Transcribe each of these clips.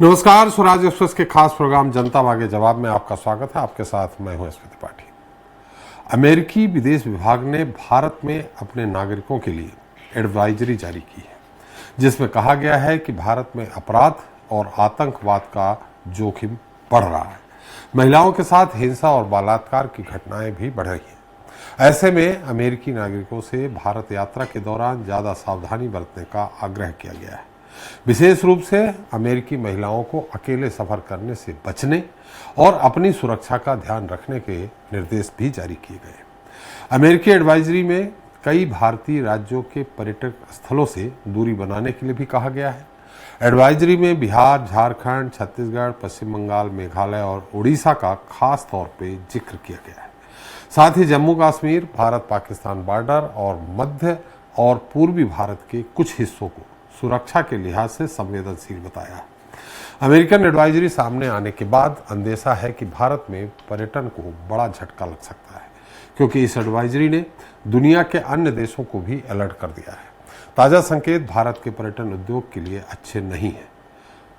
नमस्कार, स्वराज एक्सप्रेस के खास प्रोग्राम जनता मांगे जवाब में आपका स्वागत है। आपके साथ मैं हूं एसपी त्रिपाठी। अमेरिकी विदेश विभाग ने भारत में अपने नागरिकों के लिए एडवाइजरी जारी की है, जिसमें कहा गया है कि भारत में अपराध और आतंकवाद का जोखिम बढ़ रहा है। महिलाओं के साथ हिंसा और बलात्कार की घटनाएं भी बढ़ रही हैं। ऐसे में अमेरिकी नागरिकों से भारत यात्रा के दौरान ज्यादा सावधानी बरतने का आग्रह किया गया है। विशेष रूप से अमेरिकी महिलाओं को अकेले सफर करने से बचने और अपनी सुरक्षा का ध्यान रखने के निर्देश भी जारी किए गए। अमेरिकी एडवाइजरी में कई भारतीय राज्यों के पर्यटक स्थलों से दूरी बनाने के लिए भी कहा गया है। एडवाइजरी में बिहार, झारखंड, छत्तीसगढ़, पश्चिम बंगाल, मेघालय और उड़ीसा का खास तौर पे जिक्र किया गया है। साथ ही जम्मू कश्मीर, भारत पाकिस्तान बॉर्डर और मध्य और पूर्वी भारत के कुछ हिस्सों को सुरक्षा के लिहाज से संवेदनशील बताया है। अमेरिकन एडवाइजरी सामने आने के बाद अंदेशा है कि भारत में पर्यटन को बड़ा झटका लग सकता है, क्योंकि इस एडवाइजरी ने दुनिया के अन्य देशों को भी अलर्ट कर दिया है। ताज़ा संकेत भारत के पर्यटन उद्योग के लिए अच्छे नहीं हैं।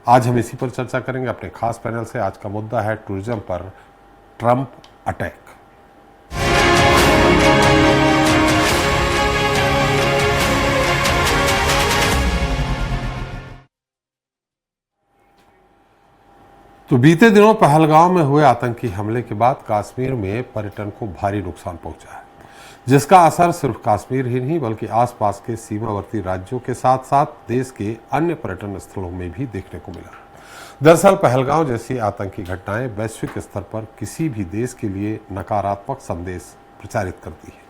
आज हम इसी पर चर्चा करेंगे अपने खास पैनल से। आज का मुद्दा है टूरिज्म पर ट्रंप अटैक। तो बीते दिनों पहलगांव में हुए आतंकी हमले के बाद कश्मीर में पर्यटन को भारी नुकसान पहुंचा है, जिसका असर सिर्फ कश्मीर ही नहीं बल्कि आसपास के सीमावर्ती राज्यों के साथ साथ देश के अन्य पर्यटन स्थलों में भी देखने को मिला। दरअसल पहलगांव जैसी आतंकी घटनाएं वैश्विक स्तर पर किसी भी देश के लिए नकारात्मक संदेश प्रचारित करती है,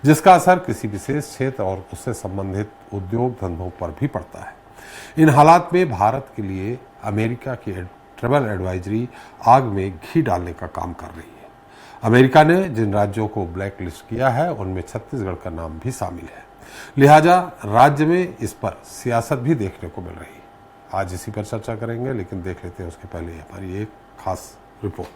जिसका असर किसी विशेष क्षेत्र और उससे संबंधित उद्योग धंधों पर भी पड़ता है। इन हालात में भारत के लिए अमेरिका की ट्रैवल एडवाइजरी आग में घी डालने का काम कर रही है। अमेरिका ने जिन राज्यों को ब्लैक लिस्ट किया है उनमें छत्तीसगढ़ का नाम भी शामिल है, लिहाजा राज्य में इस पर सियासत भी देखने को मिल रही है। आज इसी पर चर्चा करेंगे, लेकिन देख लेते हैं उसके पहले हमारी एक खास रिपोर्ट।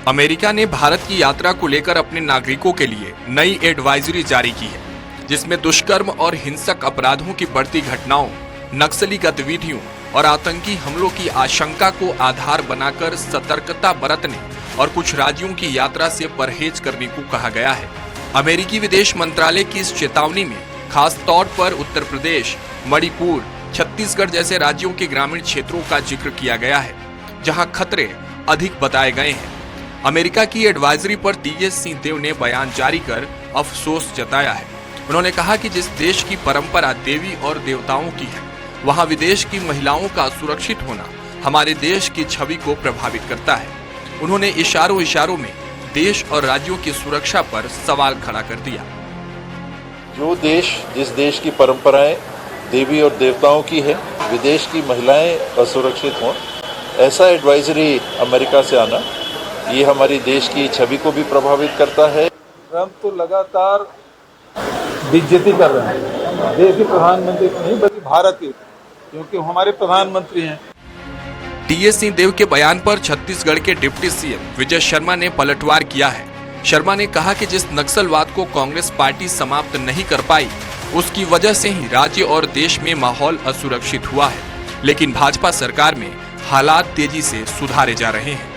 अमेरिका ने भारत की यात्रा को लेकर अपने नागरिकों के लिए नई एडवाइजरी जारी की है, जिसमें दुष्कर्म और हिंसक अपराधों की बढ़ती घटनाओं, नक्सली गतिविधियों और आतंकी हमलों की आशंका को आधार बनाकर सतर्कता बरतने और कुछ राज्यों की यात्रा से परहेज करने को कहा गया है। अमेरिकी विदेश मंत्रालय की इस चेतावनी में खास तौर पर उत्तर प्रदेश, मणिपुर, छत्तीसगढ़ जैसे राज्यों के ग्रामीण क्षेत्रों का जिक्र किया गया है, जहां खतरे अधिक बताए गए हैं। अमेरिका की एडवाइजरी पर टीएस सिंह देव ने बयान जारी कर अफसोस जताया है। उन्होंने कहा कि जिस देश की परंपरा देवी और देवताओं की है, वहां विदेश की महिलाओं का सुरक्षित होना हमारे देश की छवि को प्रभावित करता है। उन्होंने इशारों में देश और राज्यों की सुरक्षा पर सवाल खड़ा कर दिया। जो देश, जिस देश की परंपराएं देवी और देवताओं की है, विदेश की महिलाएं असुरक्षित हों, ऐसा एडवाइजरी अमेरिका से आना, ये हमारी देश की छवि को भी प्रभावित करता है। ट्रंप तो लगातार बेइज्जती कर रहे हैं देश के प्रधानमंत्री की नहीं बल्कि भारत की, क्योंकि हमारे प्रधानमंत्री हैं। टीएस सिंह देव के बयान पर छत्तीसगढ़ के डिप्टी सीएम विजय शर्मा ने पलटवार किया है। शर्मा ने कहा कि जिस नक्सलवाद को कांग्रेस पार्टी समाप्त नहीं कर पाई, उसकी वजह से ही राज्य और देश में माहौल असुरक्षित हुआ है, लेकिन भाजपा सरकार में हालात तेजी से सुधारे जा रहे हैं।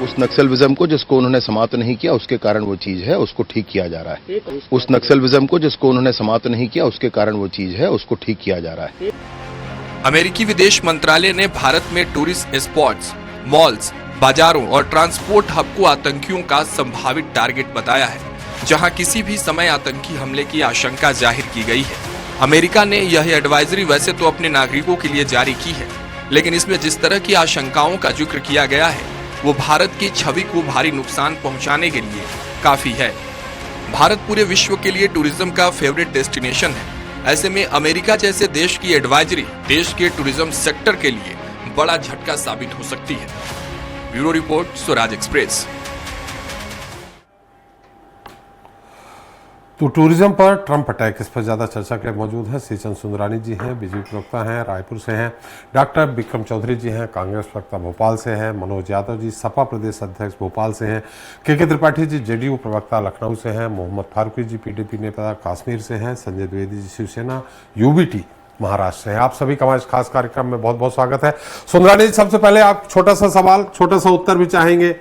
उस नक्सलिज्म को जिसको उन्होंने समाप्त नहीं किया, उसके कारण वो चीज है, उसको ठीक किया जा रहा है। उस नक्सलिज्म को जिसको उन्होंने समाप्त नहीं किया, उसके कारण वो चीज है, उसको ठीक किया जा रहा है। अमेरिकी विदेश मंत्रालय ने भारत में टूरिस्ट स्पॉट्स, मॉल्स, बाजारों और ट्रांसपोर्ट हब को आतंकियों का संभावित टारगेट बताया है, जहां किसी भी समय आतंकी हमले की आशंका जाहिर की गई है। अमेरिका ने यह एडवाइजरी वैसे तो अपने नागरिकों के लिए जारी की है, लेकिन इसमें जिस तरह की आशंकाओं का जिक्र किया गया है, वो भारत की छवि को भारी नुकसान पहुंचाने के लिए काफी है। भारत पूरे विश्व के लिए टूरिज्म का फेवरेट डेस्टिनेशन है। ऐसे में अमेरिका जैसे देश की एडवाइजरी देश के टूरिज्म सेक्टर के लिए बड़ा झटका साबित हो सकती है। Bureau report, Swaraj express. तो टूरिज्म पर ट्रंप अटैक, इस पर ज्यादा चर्चा के लिए मौजूद हैं श्रीचंद सुंदरानी जी हैं, बीजेपी प्रवक्ता हैं, रायपुर से हैं, डॉक्टर विक्रम चौधरी जी हैं, कांग्रेस प्रवक्ता भोपाल से हैं, मनोज यादव जी सपा प्रदेश अध्यक्ष भोपाल से हैं, के त्रिपाठी जी जेडीयू प्रवक्ता लखनऊ से हैं, मोहम्मद फारूकी जी पीडीपी नेता कश्मीर से हैं, संजय द्विवेदी जी शिवसेना यूबीटी महाराष्ट्र से। आप सभी का इस खास कार्यक्रम में बहुत बहुत स्वागत है। सुंदरानी जी, सबसे पहले आप छोटा सा सवाल, छोटा सा उत्तर भी चाहेंगे।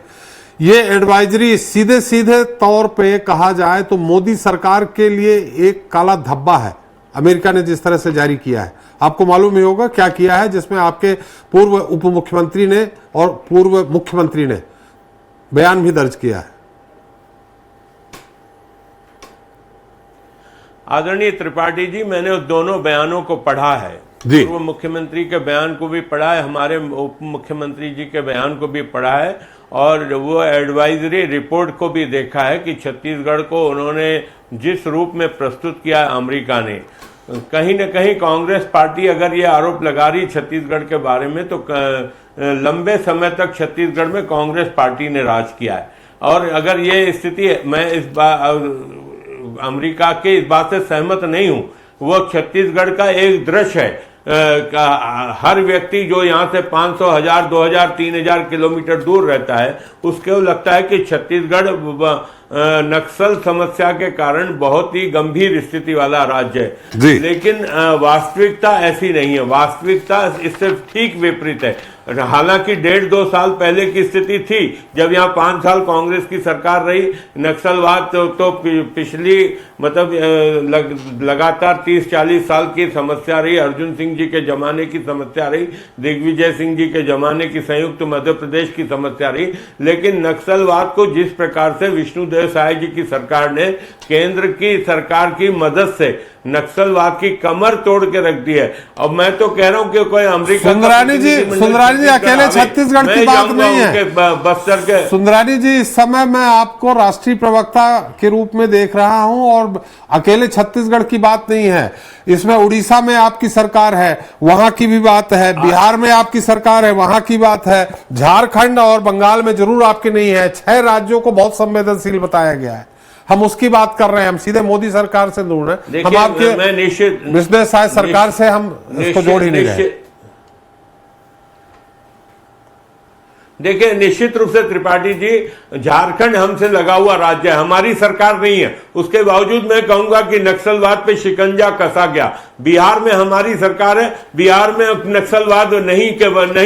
ये एडवाइजरी सीधे सीधे तौर पे कहा जाए तो मोदी सरकार के लिए एक काला धब्बा है, अमेरिका ने जिस तरह से जारी किया है। आपको मालूम ही होगा क्या किया है, जिसमें आपके पूर्व उप मुख्यमंत्री ने और पूर्व मुख्यमंत्री ने बयान भी दर्ज किया है। आदरणीय त्रिपाठी जी, मैंने उस दोनों बयानों को पढ़ा है। पूर्व मुख्यमंत्री के बयान को भी पढ़ा है, हमारे उप मुख्यमंत्री जी के बयान को भी पढ़ा है, और वो एडवाइजरी रिपोर्ट को भी देखा है कि छत्तीसगढ़ को उन्होंने जिस रूप में प्रस्तुत किया है अमेरिका ने, कहीं न कहीं कांग्रेस पार्टी अगर ये आरोप लगा रही छत्तीसगढ़ के बारे में, तो लंबे समय तक छत्तीसगढ़ में कांग्रेस पार्टी ने राज किया है। और अगर ये स्थिति, मैं अमेरिका के इस बात से सहमत नहीं हूं। वो छत्तीसगढ़ का एक दृश्य है, हर व्यक्ति जो यहाँ से 500, 1000, 2000, 3000 किलोमीटर दूर रहता है, उसको लगता है कि छत्तीसगढ़ नक्सल समस्या के कारण बहुत ही गंभीर स्थिति वाला राज्य है। लेकिन वास्तविकता ऐसी नहीं है, वास्तविकता इससे ठीक विपरीत है। हालांकि 1.5-2 साल पहले की स्थिति थी जब यहाँ 5 साल कांग्रेस की सरकार रही। नक्सलवाद तो पिछली लगातार 30-40 साल की समस्या रही। अर्जुन सिंह जी के जमाने की समस्या रही, दिग्विजय सिंह जी के जमाने की संयुक्त मध्य प्रदेश की समस्या रही। लेकिन नक्सलवाद को जिस प्रकार से विष्णुदेव साय जी की सरकार ने केंद्र की सरकार की मदद से नक्सलवाद की कमर तोड़ के रख दी है। अब मैं तो कह रहा हूं कि कोई अमेरिका, सुंदरानी जी अकेले छत्तीसगढ़ की बात नहीं है। बस्तर के सुंदरानी जी, इस समय मैं आपको राष्ट्रीय प्रवक्ता के रूप में देख रहा हूं, और अकेले छत्तीसगढ़ की बात नहीं है। इसमें उड़ीसा में आपकी सरकार है, वहां की भी बात है, बिहार में आपकी सरकार है, वहां की बात है, झारखंड और बंगाल में जरूर आपकी नहीं है। 6 राज्यों को बहुत संवेदनशील बताया गया है। हम उसकी बात कर रहे हैं, हम सीधे मोदी सरकार से दूर हैं। हम आपके बिजनेस साइड सरकार से हम इसको जोड़ ही नहीं रहे। देखिए, निश्चित रूप से त्रिपाठी जी, झारखंड हमसे लगा हुआ राज्य है, हमारी सरकार नहीं है। उसके बावजूद मैं कहूंगा कि नक्सलवाद पे शिकंजा कसा गया। बिहार में हमारी सरकार है, बिहार में नक्सलवाद नहीं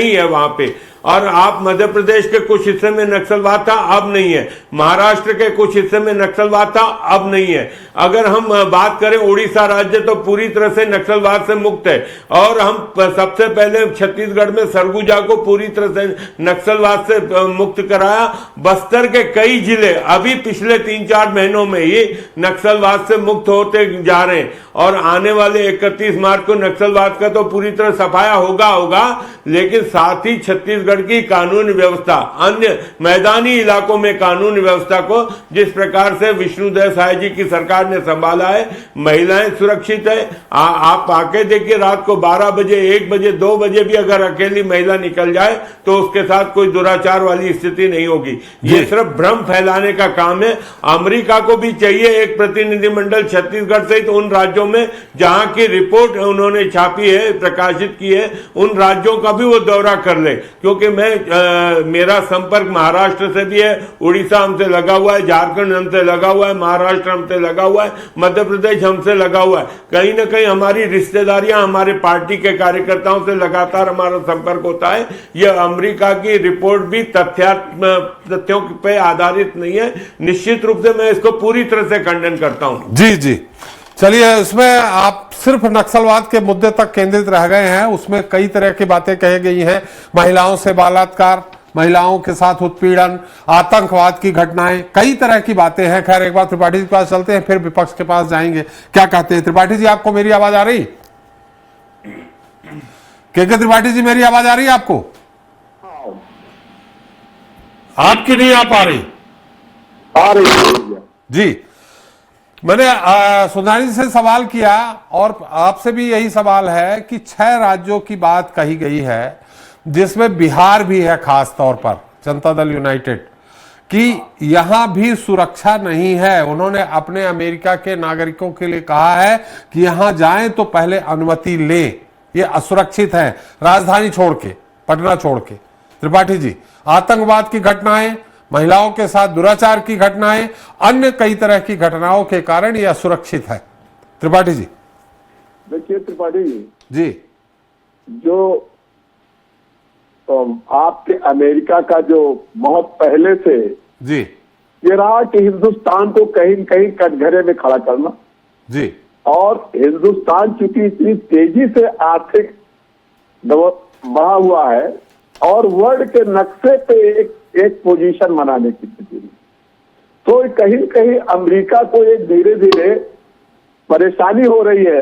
है वहां पे। और आप मध्य प्रदेश के कुछ हिस्से में नक्सलवाद था, अब नहीं है। महाराष्ट्र के कुछ हिस्से में नक्सलवाद था, अब नहीं है। अगर हम बात करें उड़ीसा राज्य, तो पूरी तरह से नक्सलवाद से मुक्त है। और हम सबसे पहले छत्तीसगढ़ में सरगुजा को पूरी तरह से नक्सलवाद से मुक्त कराया। बस्तर के कई जिले अभी पिछले 3-4 महीनों में ही नक्सलवाद से मुक्त होते जा रहे हैं। और आने वाले 31 मार्च को नक्सलवाद का तो पूरी तरह सफाया होगा। लेकिन साथ ही छत्तीसगढ़ की कानून व्यवस्था, अन्य मैदानी इलाकों में कानून व्यवस्था को जिस प्रकार से विष्णुदेव साय जी की सरकार ने संभाला है, महिलाएं सुरक्षित है। आप आके देखिए, रात को 12 बजे, 1 बजे, 2 बजे भी अगर अकेली महिला निकल जाए तो उसके साथ कोई दुराचार वाली स्थिति नहीं होगी। ये सिर्फ भ्रम फैलाने का काम है। अमेरिका को भी चाहिए एक प्रतिनिधिमंडल छत्तीसगढ़ सहित उन राज्यों में जहां की रिपोर्ट उन्होंने छापी है, प्रकाशित की है, उन राज्यों का भी वो दौरा कर ले। क्योंकि मेरा संपर्क महाराष्ट्र से भी है, उड़ीसा हमसे लगा हुआ है, झारखंड हमसे लगा हुआ है, महाराष्ट्र हमसे लगा हुआ है, मध्य प्रदेश हमसे लगा हुआ है। कहीं ना कहीं हमारी रिश्तेदारियां, हमारे पार्टी के कार्यकर्ताओं से लगातार हमारा संपर्क होता है। यह अमेरिका की रिपोर्ट भी तथ्यों पे आधारित नहीं है। निश्चित रूप से मैं इसको पूरी तरह से खंडन करता हूं। जी चलिए, उसमें आप सिर्फ नक्सलवाद के मुद्दे तक केंद्रित रह गए हैं। उसमें कई तरह की बातें कही गई हैं, महिलाओं से बलात्कार, महिलाओं के साथ उत्पीड़न, आतंकवाद की घटनाएं, कई तरह की बातें हैं। खैर, एक बार त्रिपाठी जी के पास चलते हैं, फिर विपक्ष के पास जाएंगे। क्या कहते हैं त्रिपाठी जी, आपको मेरी आवाज आ रही? के त्रिपाठी जी, मेरी आवाज आ रही है आपको? आपकी नहीं आ पा रही? आ रही जी। मैंने सुंदरानी से सवाल किया, और आपसे भी यही सवाल है कि 6 राज्यों की बात कही गई है, जिसमें बिहार भी है, खास तौर पर जनता दल यूनाइटेड, कि यहां भी सुरक्षा नहीं है। उन्होंने अपने अमेरिका के नागरिकों के लिए कहा है कि यहां जाएं तो पहले अनुमति लें, ये असुरक्षित है, राजधानी छोड़ के, पटना छोड़ के। त्रिपाठी जी, आतंकवाद की घटनाएं, महिलाओं के साथ दुराचार की घटनाएं, अन्य कई तरह की घटनाओं के कारण यह असुरक्षित है। त्रिपाठी जी, देखिए त्रिपाठी जी, जी जो आपके अमेरिका का जो बहुत पहले से जी ये रहा कि हिंदुस्तान को कहीं न कहीं कटघरे में खड़ा करना, जी और हिंदुस्तान चूंकि इतनी तेजी से आर्थिक बढ़ा हुआ है और वर्ल्ड के नक्शे पे एक पोजीशन बनाने की स्थिति में, तो कहीं न कहीं अमेरिका को एक धीरे धीरे परेशानी हो रही है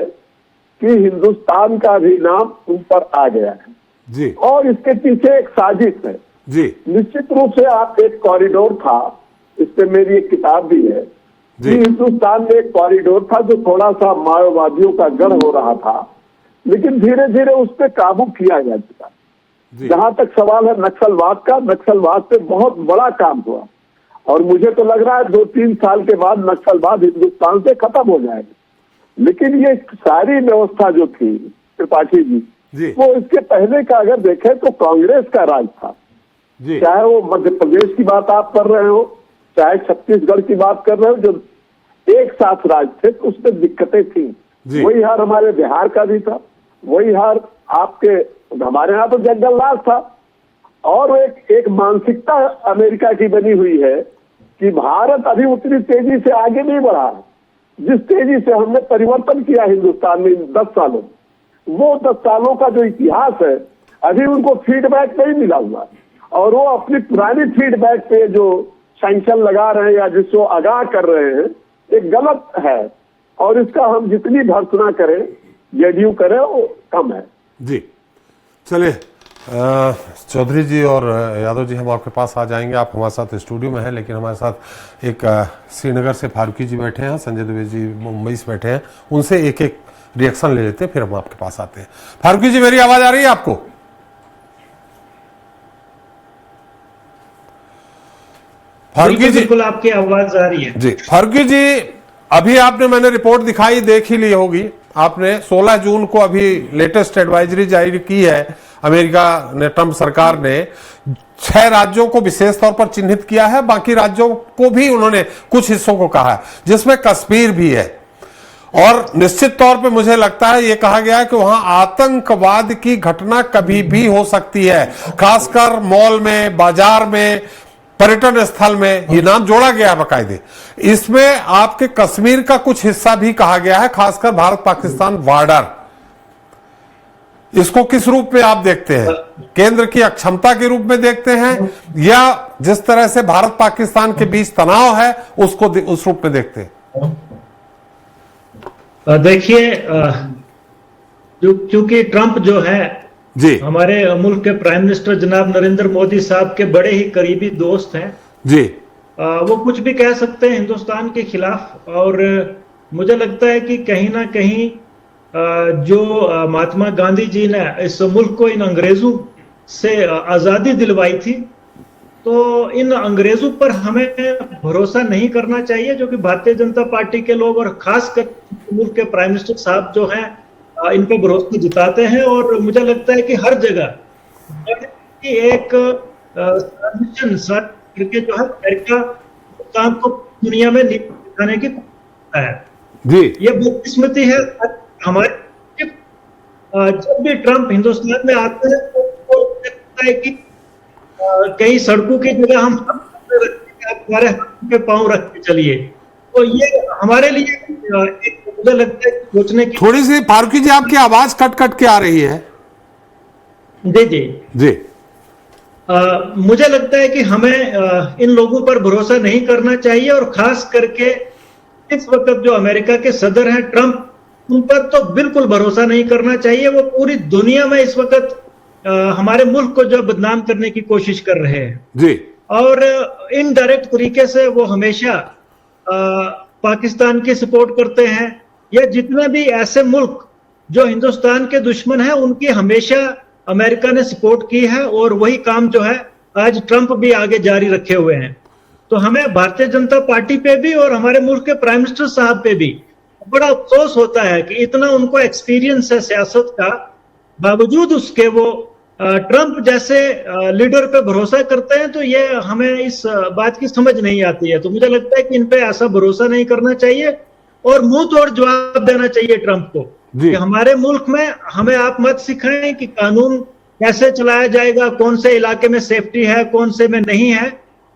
कि हिंदुस्तान का भी नाम ऊपर आ गया है जी और इसके पीछे एक साजिश है। जी निश्चित रूप से आप एक कॉरिडोर था, इस पे मेरी एक किताब भी है जी। कि हिंदुस्तान में एक कॉरिडोर था जो थोड़ा सा माओवादियों का गढ़ हो रहा था, लेकिन धीरे धीरे उस पर काबू किया जा चुका। जी जहां तक सवाल है नक्सलवाद का, नक्सलवाद पे बहुत बड़ा काम हुआ और मुझे तो लग रहा है 2-3 साल के बाद नक्सलवाद हिंदुस्तान से खत्म हो जाएगा। लेकिन ये सारी व्यवस्था जो थी त्रिपाठी जी, वो इसके पहले का अगर देखें तो कांग्रेस का राज था। जी चाहे वो मध्य प्रदेश की बात आप कर रहे हो, चाहे छत्तीसगढ़ की बात कर रहे हो, जो एक साथ राज थे तो उसमें दिक्कतें थी। वही हार हमारे बिहार का भी था, वही हार आपके हमारे यहाँ तो जंगल राज था। और एक मानसिकता अमेरिका की बनी हुई है कि भारत अभी उतनी तेजी से आगे नहीं बढ़ा है जिस तेजी से हमने परिवर्तन किया हिंदुस्तान में 10 सालों में। वो 10 सालों का जो इतिहास है अभी उनको फीडबैक नहीं मिला हुआ और वो अपनी पुरानी फीडबैक पे जो सैंक्शन लगा रहे हैं या जिसको आगाह कर रहे हैं एक गलत है और इसका हम जितनी भर्त्सना करें, जेडीयू करे, वो कम है। जी चलिए चौधरी जी और यादव जी, हम आपके पास आ जाएंगे। आप हमारे साथ स्टूडियो में हैं, लेकिन हमारे साथ एक श्रीनगर से फारूकी जी बैठे हैं, संजय दुबे जी मुंबई से बैठे हैं, उनसे एक एक रिएक्शन ले लेते हैं, फिर हम आपके पास आते हैं। फारूकी जी, मेरी आवाज आ रही है आपको? फारूकी जी, बिल्कुल आपकी आवाज आ रही है जी। फारूकी जी, अभी आपने, मैंने रिपोर्ट दिखाई, देख ही ली होगी आपने, 16 जून को अभी लेटेस्ट एडवाइजरी जारी की है अमेरिका ने, ट्रंप सरकार ने 6 राज्यों को विशेष तौर पर चिन्हित किया है, बाकी राज्यों को भी उन्होंने कुछ हिस्सों को कहा है, जिसमें कश्मीर भी है। और निश्चित तौर पे मुझे लगता है ये कहा गया है कि वहां आतंकवाद की घटना कभी भी हो सकती है, खासकर मॉल में, बाजार में, पर्यटन स्थल में, ये नाम जोड़ा गया है बाकायदे। इसमें आपके कश्मीर का कुछ हिस्सा भी कहा गया है, खासकर भारत पाकिस्तान बॉर्डर। इसको किस रूप में आप देखते हैं? केंद्र की अक्षमता के रूप में देखते हैं या जिस तरह से भारत पाकिस्तान के बीच तनाव है उसको उस रूप में देखते हैं? देखिए, क्योंकि ट्रंप जो है जी, हमारे मुल्क के प्राइम मिनिस्टर जनाब नरेंद्र मोदी साहब के बड़े ही करीबी दोस्त हैं जी, वो कुछ भी कह सकते हैं हिंदुस्तान के खिलाफ। और मुझे लगता है कि कहीं ना कहीं जो महात्मा गांधी जी ने इस मुल्क को इन अंग्रेजों से आजादी दिलवाई थी, तो इन अंग्रेजों पर हमें भरोसा नहीं करना चाहिए, जो कि भारतीय जनता पार्टी के लोग और खासकर मुल्क के प्राइम मिनिस्टर साहब जो हैं इन पर भरोसा जताते हैं। और मुझे लगता है कि हर जगह एक ट्रांजिशन करके जो है अमेरिका काम को दुनिया में दिखाने की है जी। ये बदकिस्मती है हमारे, जब भी ट्रंप हिंदुस्तान में आते हैं तो लगता है कि कई सड़कों की जगह हम हमारे हाथ पे पांव रख के चलिए, तो ये हमारे लिए एक, मुझे लगता है सोचने की। थोड़ी सी फारूकी जी, आपकी आवाज कट कट के आ रही है। जी जी जी, मुझे लगता है कि हमें इन लोगों पर भरोसा नहीं करना चाहिए, और खास करके इस वक्त जो अमेरिका के सदर हैं ट्रंप, उन पर तो बिल्कुल भरोसा नहीं करना चाहिए। वो पूरी दुनिया में इस वक्त हमारे मुल्क को जो बदनाम करने की कोशिश कर रहे हैं जी, और इनडायरेक्ट तरीके से वो हमेशा पाकिस्तान की सपोर्ट करते हैं, या जितने भी ऐसे मुल्क जो हिंदुस्तान के दुश्मन हैं उनकी हमेशा अमेरिका ने सपोर्ट की है, और वही काम जो है आज ट्रंप भी आगे जारी रखे हुए हैं। तो हमें भारतीय जनता पार्टी पे भी और हमारे मुल्क के प्राइम मिनिस्टर साहब पे भी बड़ा अफसोस होता है कि इतना उनको एक्सपीरियंस है सियासत का, बावजूद उसके वो ट्रंप जैसे लीडर पे भरोसा करते हैं। तो ये हमें इस बात की समझ नहीं आती है। तो मुझे लगता है कि इन पे ऐसा भरोसा नहीं करना चाहिए और मुंह तोड़ जवाब देना चाहिए ट्रंप को, जी। कि हमारे मुल्क में हमें आप मत सिखाएं कि कानून कैसे चलाया जाएगा, कौन से इलाके में सेफ्टी है, कौन से में नहीं है।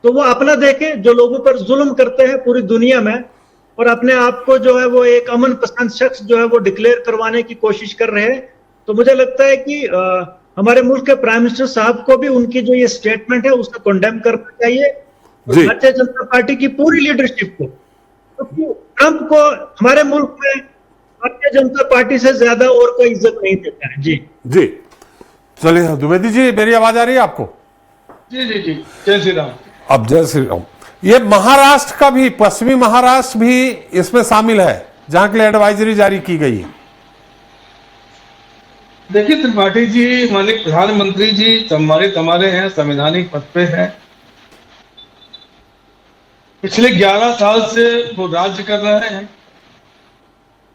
तो वो अपना देखें, जो लोगों पर जुल्म करते हैं पूरी दुनिया में और अपने आप को जो है वो एक अमन पसंद शख्स जो है वो डिक्लेयर करवाने की कोशिश कर रहे हैं। तो मुझे लगता है कि हमारे मुल्क के प्राइम मिनिस्टर साहब को भी उनकी जो ये स्टेटमेंट है उसको कंडेम करना चाहिए, और भारतीय जनता पार्टी की पूरी लीडरशिप को, क्योंकि ट्रंप को हमारे मुल्क में भारतीय जनता पार्टी से ज्यादा और कोई इज्जत नहीं देता है। जी जी, चलिए द्विवेदी जी, मेरी आवाज आ रही है आपको? जी जी जी, जय श्री राम। अब जय श्री राम। ये महाराष्ट्र का भी, पश्चिमी महाराष्ट्र भी इसमें शामिल है, जहां के लिए एडवाइजरी जारी की गई है। देखिए त्रिपाठी जी, माननीय प्रधानमंत्री जी सम्मानित हमारे हैं, संवैधानिक पद पे हैं। पिछले 11 साल से वो राज्य कर रहे हैं।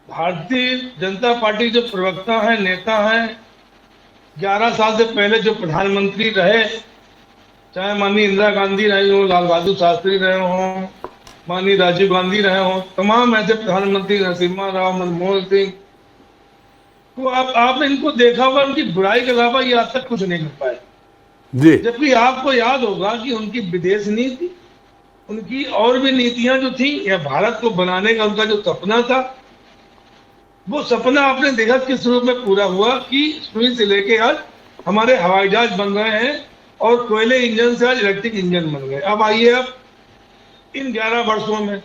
भारतीय जनता पार्टी जो प्रवक्ता है, नेता है, 11 साल से पहले जो प्रधानमंत्री रहे, चाहे माननीय इंदिरा गांधी रही हो, लाल बहादुर शास्त्री रहे हों, माननीय राजीव गांधी रहे हों, तमाम ऐसे प्रधानमंत्री, नरसिम्हा राव, मनमोहन सिंह, तो आपने इनको देखा होगा, उनकी बुराई के अलावा ये आज तक कुछ नहीं कर पाए जी। जबकि आपको याद होगा कि उनकी विदेश नीति, उनकी और भी नीतियां जो थी, या भारत को बनाने का उनका जो सपना था, वो सपना आपने देखा किस रूप में पूरा हुआ कि सुई से लेके आज हमारे हवाई जहाज बन रहे हैं और कोयले इंजन से आज इलेक्ट्रिक इंजन बन गए। अब आइए, अब इन 11 वर्षों में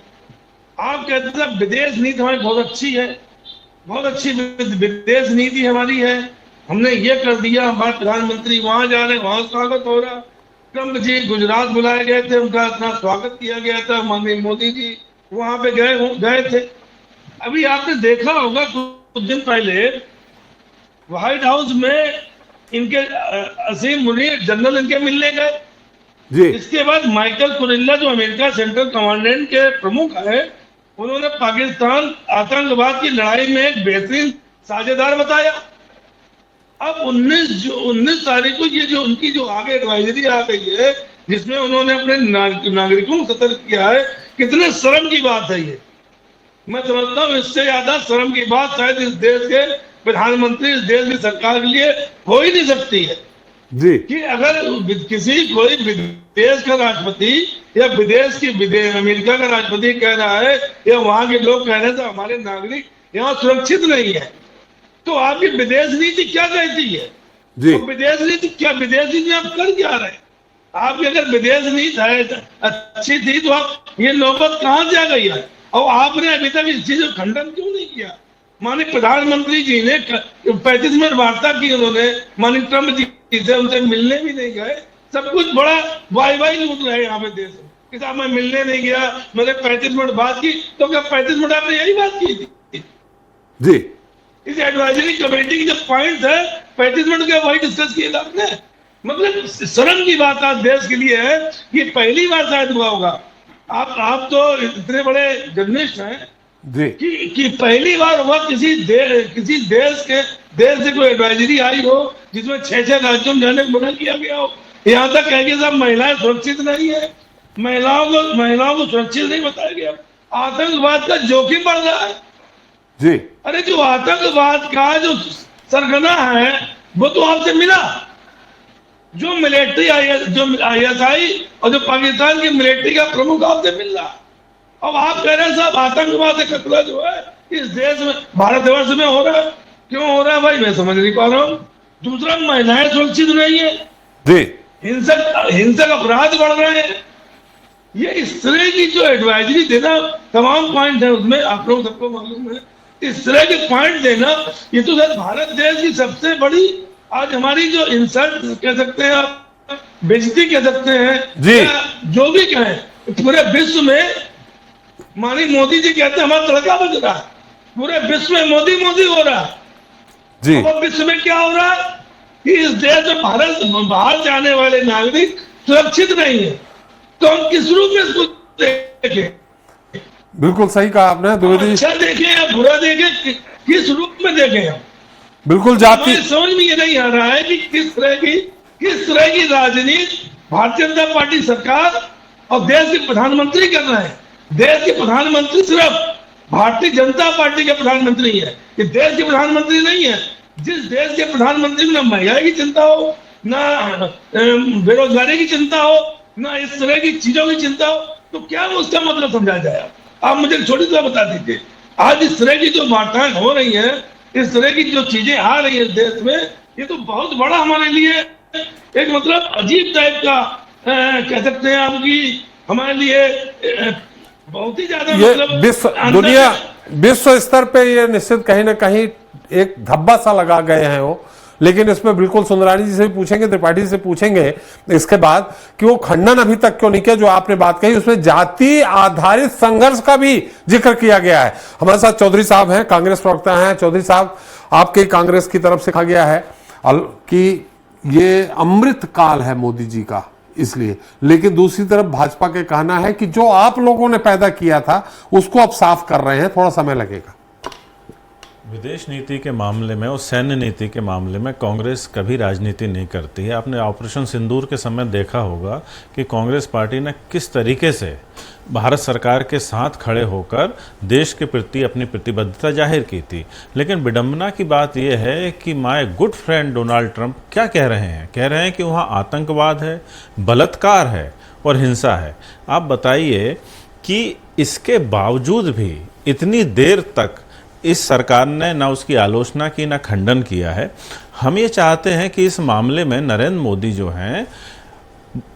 आप कहते हैं विदेश नीति हमारी बहुत अच्छी है, बहुत अच्छी विदेश नीति हमारी है, हमने ये कर दिया, हमारे प्रधानमंत्री वहां जा रहे हैं, वहां स्वागत हो रहा। ट्रम्प जी गुजरात बुलाए गए थे, उनका इतना स्वागत किया गया था, माननीय मोदी जी वहां पे गए थे। अभी आपने देखा होगा कुछ दिन पहले व्हाइट हाउस में इनके असीम मुनीर जनरल इनके मिलने गए जी। इसके बाद माइकल कुरिल्ला जो अमेरिका सेंट्रल कमांडेंट के प्रमुख है, उन्होंने पाकिस्तान आतंकवाद की लड़ाई में एक बेहतरीन साझेदार बताया। अब 19 तारीख को ये जो उनकी जो आगे एडवाइजरी आ गई है, जिसमें उन्होंने अपने नागरिकों को सतर्क किया है, कितने शर्म की बात है ये। मैं समझता हूँ इससे ज्यादा शर्म की बात शायद इस देश के प्रधानमंत्री, इस देश की सरकार के लिए हो ही नहीं सकती है जी। कि अगर कोई विदेश का राष्ट्रपति या अमेरिका का राष्ट्रपति कह रहा है या वहां के लोग कह रहे हैं तो हमारे नागरिक यहाँ सुरक्षित नहीं है, तो आपकी विदेश नीति क्या कहती है जी? तो विदेश नीति में आप कर क्या रहे हैं? आपकी अगर विदेश नीति अच्छी थी तो आप ये नौबत कहाँ से आ गई है? और आपने अभी तक इस चीज का खंडन क्यों नहीं किया? माननीय प्रधानमंत्री जी ने 35 मिनट वार्ता की, उन्होंने माननीय ट्रम्प जी से, उनसे मिलने भी नहीं गए। सब कुछ बड़ा वाई लूट रहे हैं यहाँ पे देश में कि साहब मैं मिलने नहीं गया, मैंने 35 मिनट बात की। तो क्या 35 मिनट आपने यही बात की थी जी? इस एडवाइजरी कमेटी की जो पॉइंट है 35 मिनट के वही डिस्कस किए आपने। मतलब शर्म की बात आज देश के लिए है कि पहली बार शायद हुआ होगा। आप तो इतने बड़े जर्नलिस्ट हैं कि पहली बार हुआ किसी देश से कोई एडवाइजरी आई हो जिसमें 6 राज्यों में जाने को मना किया गया हो। यहाँ तक कह के साहब महिलाएं सुरक्षित नहीं है, महिलाओं को सुरक्षित नहीं बताया गया। आतंकवाद का जोखिम बढ़ रहा है जी। अरे जो आतंकवाद का जो सरगना है वो तो आपसे मिला, जो मिलिट्री ISI और जो पाकिस्तान की मिलिट्री का प्रमुख आपसे मिल रहा। अब आप कह रहे हैं साहब आतंकवाद का खतरा जो है इस देश में, भारतवर्ष में हो रहा है। क्यों हो रहा है भाई, मैं समझ नहीं पा रहा हूँ। दूसरा, महिलाएं सुरक्षित नहीं है जी, हिंसक अपराध बढ़ रहे हैं। ये इस तरह की जो एडवाइजरी देना, तमाम पॉइंट है उसमें, आप लोग सबको मालूम है, इस तरह के पॉइंट देना, ये तो सर भारत देश की सबसे बड़ी आज हमारी जो इंसल्ट कह सकते हैं आप, बेइज्जती कह सकते हैं जी, जो भी कहें, पूरे विश्व में माननीय मोदी जी कहते हैं हमारा तड़का बज रहा है, पूरे विश्व में मोदी हो रहा है जी। अब विश्व में क्या हो रहा है कि इस देश में बाहर जाने वाले नागरिक सुरक्षित नहीं है, तो हम किस रूप में इसको देखें? बिल्कुल सही कहा आपने द्विवेदी। अच्छा देखें या बुरा देखें, किस रूप में देखें हम? बिल्कुल जाति समझ में ये नहीं आ रहा है कि किस तरह की राजनीति भारतीय जनता पार्टी सरकार और देश के प्रधानमंत्री कर रहे हैं। देश के प्रधानमंत्री सिर्फ भारतीय जनता पार्टी के प्रधानमंत्री है, ये देश के प्रधानमंत्री नहीं है। जिस देश के प्रधानमंत्री में ना महंगाई की चिंता हो, ना बेरोजगारी की चिंता हो, ना इस तरह की चीजों की चिंता हो, तो क्या वो उसका मतलब समझा जाए? आप मुझे छोटी सी बता दीजिए। आज इस तरह की जो वार्ताएं हो रही है, इस तरह की जो चीजें आ रही है देश में, ये तो बहुत बड़ा हमारे लिए एक मतलब अजीब टाइप का कह सकते हैं आपकी, हमारे लिए बहुत ही ज्यादा मतलब दुनिया विश्व स्तर पे ये निश्चित कहीं ना कहीं एक धब्बा सा लगा गए हैं वो। लेकिन इसमें बिल्कुल सुंदरानी जी से भी पूछेंगे, त्रिपाठी जी से पूछेंगे इसके बाद कि वो खंडन अभी तक क्यों नहीं किया। जो आपने बात कही उसमें जाति आधारित संघर्ष का भी जिक्र किया गया है। हमारे साथ चौधरी साहब हैं, कांग्रेस प्रवक्ता हैं। चौधरी साहब, आपके कांग्रेस की तरफ से कहा गया है कि ये अमृत काल है मोदी जी का, इसलिए, लेकिन दूसरी तरफ भाजपा के कहना है कि जो आप लोगों ने पैदा किया था उसको अब साफ कर रहे हैं, थोड़ा समय लगेगा। विदेश नीति के मामले में और सैन्य नीति के मामले में कांग्रेस कभी राजनीति नहीं करती है। आपने ऑपरेशन सिंदूर के समय देखा होगा कि कांग्रेस पार्टी ने किस तरीके से भारत सरकार के साथ खड़े होकर देश के प्रति अपनी प्रतिबद्धता जाहिर की थी। लेकिन विडंबना की बात यह है कि my good friend Donald Trump क्या कह रहे हैं? कह रहे हैं कि वहाँ आतंकवाद है, बलात्कार है और हिंसा है। आप बताइए कि इसके बावजूद भी इतनी देर तक इस सरकार ने ना उसकी आलोचना की, ना खंडन किया है। हम ये चाहते हैं कि इस मामले में नरेंद्र मोदी जो हैं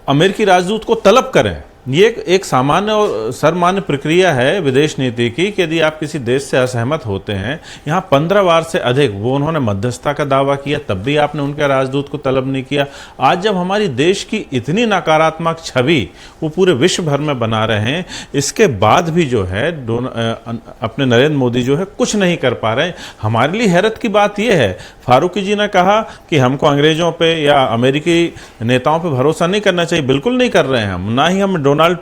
अमेरिकी राजदूत को तलब करें। ये एक सामान्य और सर्वमान्य प्रक्रिया है विदेश नीति की कि यदि आप किसी देश से असहमत होते हैं, यहाँ 15 बार से अधिक वो उन्होंने मध्यस्थता का दावा किया, तब भी आपने उनके राजदूत को तलब नहीं किया। आज जब हमारी देश की इतनी नकारात्मक छवि वो पूरे विश्व भर में बना रहे हैं, इसके बाद भी जो है अपने नरेंद्र मोदी जो है कुछ नहीं कर पा रहे। हमारे लिए हैरत की बात यह है, फारूकी जी ने कहा कि हमको अंग्रेजों पे या अमेरिकी नेताओं पे भरोसा नहीं करना चाहिए। बिल्कुल नहीं कर रहे हैं हम, ना ही हम डोनाल्ड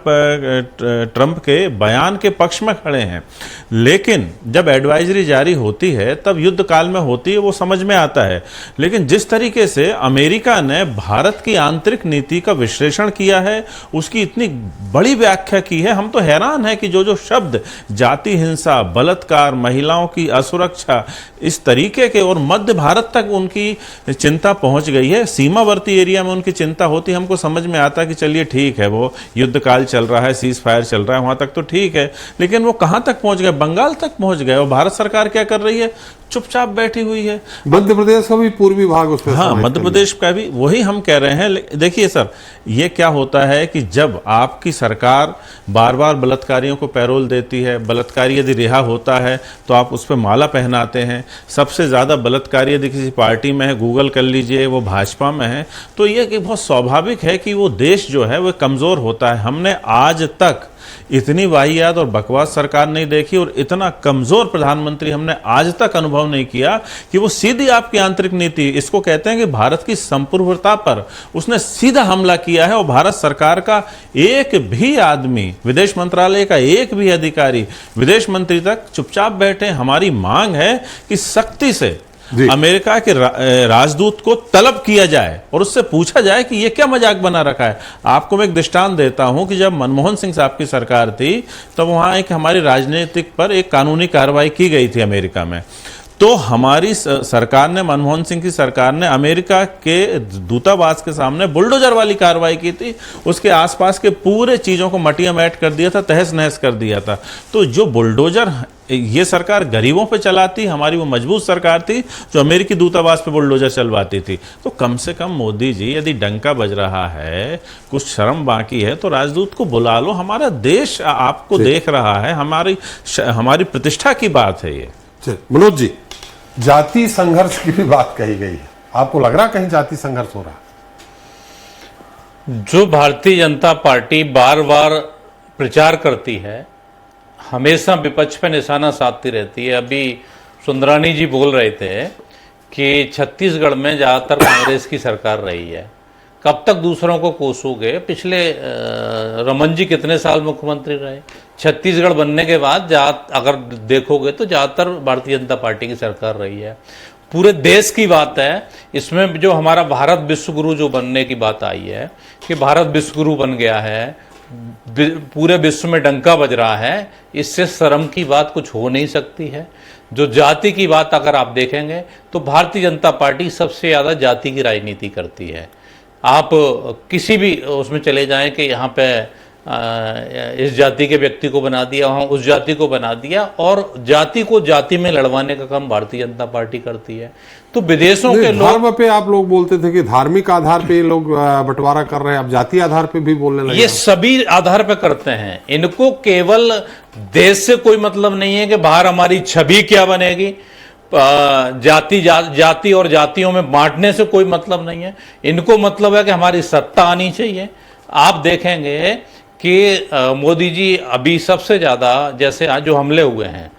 ट्रंप के बयान के पक्ष में खड़े हैं। लेकिन जब एडवाइजरी जारी होती है तब युद्ध काल में होती है, वो समझ में आता है। लेकिन जिस तरीके से अमेरिका ने भारत की आंतरिक नीति का विश्लेषण किया है, उसकी इतनी बड़ी व्याख्या की है, हम तो हैरान है कि जो जो शब्द जाति हिंसा, बलात्कार, महिलाओं की असुरक्षा, इस तरीके के, और मध्य भारत तक उनकी चिंता पहुंच गई है। सीमावर्ती एरिया में उनकी चिंता होती, हमको समझ में आता कि चलिए ठीक है, वो युद्ध काल चल रहा है, सीज फायर चल रहा है, वहां तक तो ठीक है। लेकिन वो कहां तक पहुंच गए? बंगाल तक पहुंच गए। और भारत सरकार क्या कर रही है? चुपचाप बैठी हुई है। मध्य प्रदेश का भी पूर्वी भाग उसमें, हाँ, मध्य प्रदेश का भी, वही हम कह रहे हैं। देखिए सर, ये क्या होता है कि जब आपकी सरकार बार बार बलात्कारियों को पैरोल देती है, बलात्कारी यदि रिहा होता है तो आप उस पर माला पहनाते हैं। सबसे ज़्यादा बलात्कारी यदि किसी पार्टी में है, गूगल कर लीजिए, वो भाजपा में है, तो ये कि बहुत स्वाभाविक है कि वो देश जो है वो कमज़ोर होता है। हमने आज तक इतनी वाहियात और बकवास सरकार नहीं देखी और इतना कमजोर प्रधानमंत्री हमने आज तक अनुभव नहीं किया कि वो सीधी आपकी आंतरिक नीति, इसको कहते हैं कि भारत की संप्रभुता पर उसने सीधा हमला किया है। और भारत सरकार का एक भी आदमी, विदेश मंत्रालय का एक भी अधिकारी, विदेश मंत्री तक चुपचाप बैठे। हमारी मांग है कि सख्ती से अमेरिका के राजदूत को तलब किया जाए और उससे पूछा जाए कि ये क्या मजाक बना रखा है। आपको मैं एक दृष्टांत देता हूं कि जब मनमोहन सिंह साहब की सरकार थी तब वहां एक हमारी राजनीतिक पर एक कानूनी कार्रवाई की गई थी अमेरिका में। तो हमारी सरकार ने, मनमोहन सिंह की सरकार ने अमेरिका के दूतावास के सामने बुलडोजर वाली कार्रवाई की थी। उसके आसपास के पूरे चीज़ों को मटिया मैट कर दिया था, तहस नहस कर दिया था। तो जो बुलडोजर ये सरकार गरीबों पे चलाती, हमारी वो मजबूत सरकार थी जो अमेरिकी दूतावास पे बुलडोजर चलवाती थी। तो कम से कम मोदी जी, यदि डंका बज रहा है, कुछ शर्म बाकी है, तो राजदूत को बुला लो। हमारा देश आपको देख रहा है, हमारी प्रतिष्ठा की बात है ये। मनोज जी, जाति संघर्ष की भी बात कही गई है, आपको लग रहा कहीं जाति संघर्ष हो रहा है? जो भारतीय जनता पार्टी बार बार प्रचार करती है, हमेशा विपक्ष पे निशाना साधती रहती है। अभी सुंदरानी जी बोल रहे थे कि छत्तीसगढ़ में ज़्यादातर कांग्रेस की सरकार रही है, कब तक दूसरों को कोसोगे? पिछले रमन जी कितने साल मुख्यमंत्री रहे? छत्तीसगढ़ बनने के बाद अगर देखोगे तो ज़्यादातर भारतीय जनता पार्टी की सरकार रही है। पूरे देश की बात है। इसमें जो हमारा भारत विश्वगुरु जो बनने की बात आई है कि भारत विश्वगुरु बन गया है, पूरे विश्व में डंका बज रहा है, इससे शर्म की बात कुछ हो नहीं सकती है। जो जाति की बात अगर आप देखेंगे तो भारतीय जनता पार्टी सबसे ज़्यादा जाति की राजनीति करती है। आप किसी भी उसमें चले जाएं कि यहाँ पे इस जाति के व्यक्ति को बना दिया, वहाँ उस जाति को बना दिया, और जाति को जाति में लड़वाने का काम भारतीय जनता पार्टी करती है। तो विदेशों के लोग, धर्म पे आप लोग बोलते थे कि धार्मिक आधार पे लोग बंटवारा कर रहे हैं, अब जातीय आधार पे भी बोलने लगे। ये सभी आधार पे करते हैं। इनको केवल देश से कोई मतलब नहीं है कि बाहर हमारी छवि क्या बनेगी, जाति और जातियों में बांटने से कोई मतलब नहीं है। इनको मतलब है कि हमारी सत्ता आनी चाहिए। आप देखेंगे कि मोदी जी अभी सबसे ज़्यादा, जैसे आज जो हमले हुए हैं,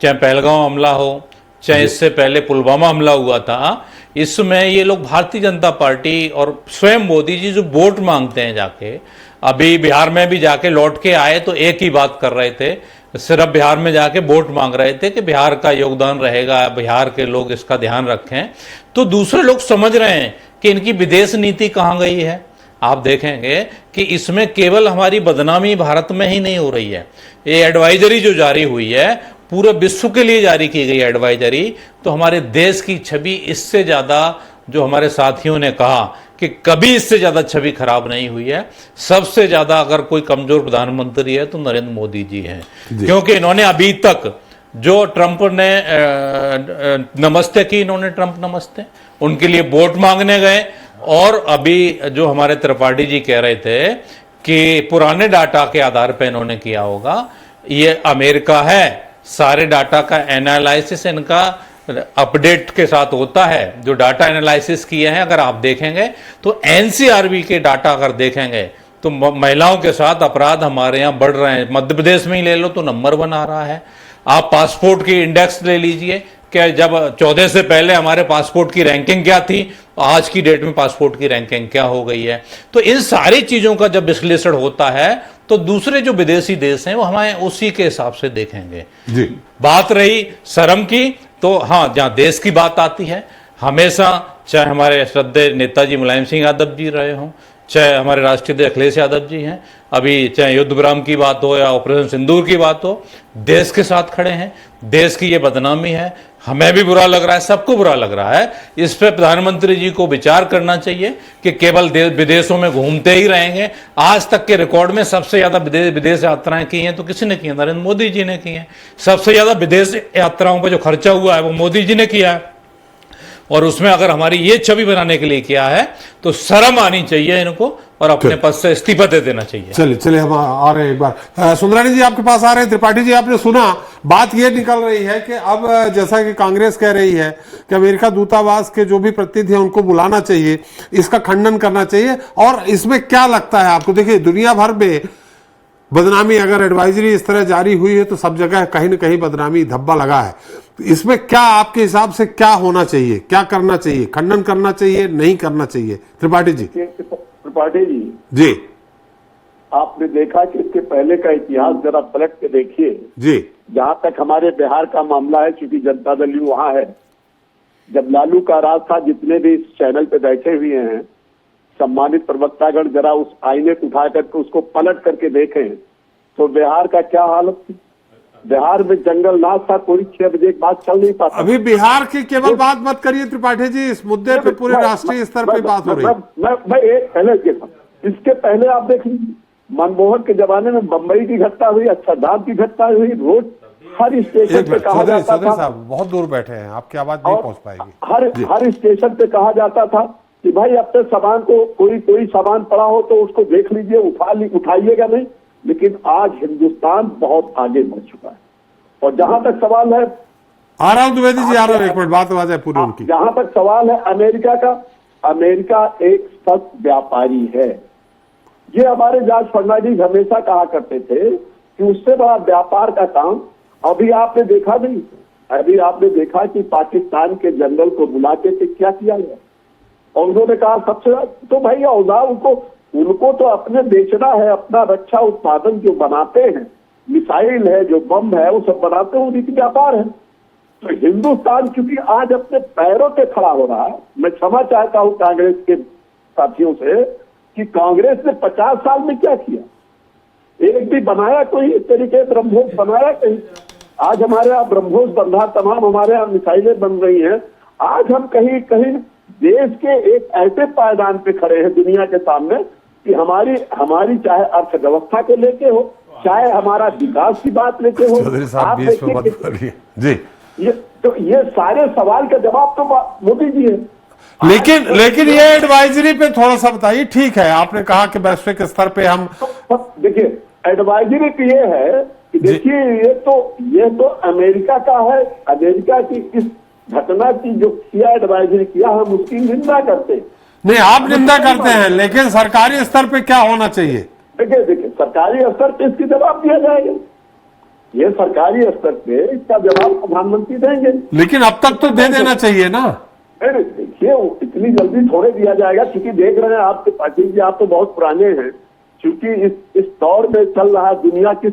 चाहे पहलगांव हमला हो, चाहे इससे पहले पुलवामा हमला हुआ था, इसमें ये लोग भारतीय जनता पार्टी और स्वयं मोदी जी जो वोट मांगते हैं जाके, अभी बिहार में भी जाके लौट के आए तो एक ही बात कर रहे थे, सिर्फ बिहार में जाके वोट मांग रहे थे कि बिहार का योगदान रहेगा, बिहार के लोग इसका ध्यान रखें। तो दूसरे लोग समझ रहे हैं कि इनकी विदेश नीति कहाँ गई है। आप देखेंगे कि इसमें केवल हमारी बदनामी भारत में ही नहीं हो रही है। ये एडवाइजरी जो जारी हुई है, पूरे विश्व के लिए जारी की गई एडवाइजरी, तो हमारे देश की छवि इससे ज़्यादा, जो हमारे साथियों ने कहा कि कभी इससे ज़्यादा छवि खराब नहीं हुई है। सबसे ज़्यादा अगर कोई कमजोर प्रधानमंत्री है तो नरेंद्र मोदी जी हैं, क्योंकि इन्होंने अभी तक जो ट्रंप ने नमस्ते की, इन्होंने ट्रंप नमस्ते, उनके लिए वोट मांगने गए। और अभी जो हमारे त्रिपाठी जी कह रहे थे कि पुराने डाटा के आधार पर इन्होंने किया होगा, ये अमेरिका है, सारे डाटा का एनालिसिस इनका अपडेट के साथ होता है। जो डाटा एनालिसिस किए हैं अगर आप देखेंगे तो एनसीआरबी के डाटा अगर देखेंगे तो महिलाओं के साथ अपराध हमारे यहाँ बढ़ रहे हैं। मध्य प्रदेश में ही ले लो तो नंबर 1 आ रहा है। आप पासपोर्ट की इंडेक्स ले लीजिए, क्या जब 14 से पहले हमारे पासपोर्ट की रैंकिंग क्या थी, आज की डेट में पासपोर्ट की रैंकिंग क्या हो गई है। तो इन सारी चीजों का जब विश्लेषण होता है तो दूसरे जो विदेशी देश हैं वो हमें उसी के हिसाब से देखेंगे जी। बात रही शर्म की, तो हाँ, जहां देश की बात आती है, हमेशा चाहे हमारे श्रद्धेय नेताजी मुलायम सिंह यादव जी रहे हों, चाहे हमारे राष्ट्रीय अध्यक्ष अखिलेश यादव जी हैं, अभी चाहे युद्ध विराम की बात हो या ऑपरेशन सिंदूर की बात हो, देश के साथ खड़े हैं। देश की ये बदनामी है, हमें भी बुरा लग रहा है, सबको बुरा लग रहा है। इस पर प्रधानमंत्री जी को विचार करना चाहिए कि केवल विदेशों में घूमते ही रहेंगे। आज तक के रिकॉर्ड में सबसे ज्यादा विदेश यात्राएं की हैं तो किसने की है? नरेंद्र मोदी जी ने की हैं। सबसे ज्यादा विदेश यात्राओं पर जो खर्चा हुआ है वो मोदी जी ने किया है, और उसमें अगर हमारी ये छवि बनाने के लिए किया है तो शर्म आनी चाहिए इनको और अपने पद से इस्तीफा दे देना चाहिए। चलिए हम आ रहे हैं एक बार। सुंदरानी जी आपके पास आ रहे हैं। त्रिपाठी जी, आपने सुना, बात ये निकल रही है कि अब जैसा कि कांग्रेस कह रही है कि अमेरिका दूतावास के जो भी प्रतिनिधि हैं उनको बुलाना चाहिए, इसका खंडन करना चाहिए। और इसमें क्या लगता है आपको? देखिए, दुनिया भर में बदनामी, अगर एडवाइजरी इस तरह जारी हुई है तो सब जगह कहीं न कहीं बदनामी धब्बा लगा है। इसमें क्या आपके हिसाब से क्या होना चाहिए, क्या करना चाहिए? खंडन करना चाहिए, नहीं करना चाहिए? त्रिपाठी जी। त्रिपाठी जी, आपने देखा कि इसके पहले का इतिहास जरा पलट के देखिए जी। जहां तक हमारे बिहार का मामला है, चूंकि जनता दल यू वहां है, जब लालू का राज था, जितने भी इस चैनल पे बैठे हुए हैं सम्मानित प्रवक्तागण, जरा उस आईने को उठा करके उसको पलट करके देखें तो बिहार का क्या हालत थी। बिहार में जंगल नाश था, कोई 6 बजे के बाद चल नहीं पाता। अभी बिहार की केवल बात मत करिए त्रिपाठी जी, इस मुद्दे पे पूरे राष्ट्रीय स्तर पे बात हो रही है। मैं एक पहले इसके पहले आप देख लीजिए, मनमोहन के जमाने में बम्बई की घटना हुई, अक्षरधाम की घटना हुई, रोज हर स्टेशन पे कहा जाता था, बहुत दूर बैठे हैं, आपकी आवाज नहीं पहुंच पाएगी। हर स्टेशन पे कहा जाता था कि भाई अपने सामान को, कोई सामान पड़ा हो तो उसको देख लीजिए, उठाइएगा नहीं। लेकिन आज हिंदुस्तान बहुत आगे बढ़ चुका है। और जहां तक सवाल है, आ रहा हूं द्विवेदी जी, आ रहा हूं, एक मिनट बात आवाज है पूरी उनकी। जहां तक सवाल है अमेरिका का, अमेरिका एक सख्त व्यापारी है। ये हमारे जॉर्ज फर्नांडिस हमेशा कहा करते थे कि उससे बड़ा व्यापार का काम अभी आपने देखा नहीं। अभी आपने देखा कि पाकिस्तान के जनरल को बुला के क्या किया गया, और उन्होंने कहा सबसे, तो भाई औजार उनको तो अपने बेचना है, अपना रक्षा उत्पादन जो बनाते हैं, मिसाइल है, जो बम है, वो सब बनाते हैं, उन्हीं की व्यापार है। तो हिंदुस्तान चूंकि आज अपने पैरों पे खड़ा हो रहा है, मैं क्षमा चाहता हूं कांग्रेस के साथियों से कि कांग्रेस ने 50 साल में क्या किया। एक भी बनाया कोई इस तरीके ब्रह्मोस बनाया कहीं? आज हमारे यहाँ ब्रह्मोस बंधा, तमाम हमारे यहाँ मिसाइलें बन रही हैं। आज हम कहीं कहीं देश के एक ऐसे पायदान पे खड़े हैं दुनिया के सामने कि हमारी चाहे अर्थव्यवस्था को लेके हो, चाहे हमारा विकास की बात लेके हो। चौधरी साहब आप बीच में मत देखिए बोलिए जी। ये सारे सवाल का जवाब तो मोदी जी है। लेकिन ये एडवाइजरी पे थोड़ा सा बताइए। ठीक है, आपने कहा कि वैश्विक स्तर पे हम देखिए एडवाइजरी तो ये है कि देखिए ये तो अमेरिका का है। अमेरिका की इस घटना की जो किया एडवाइजरी किया, हम उसकी निंदा करते हैं। नहीं, आप निंदा करते हैं, लेकिन सरकारी स्तर पे क्या होना चाहिए? देखिए सरकारी स्तर पे इसकी जवाब दिया जाएगा। ये सरकारी स्तर पे इसका जवाब प्रधानमंत्री देंगे। लेकिन अब तक तो दे देना चाहिए ना। अरे देखिए इतनी जल्दी थोड़े दिया जाएगा, क्योंकि देख रहे हैं आपके पाटिल जी, आप तो बहुत पुराने हैं। क्योंकि इस दौर में चल रहा दुनिया किस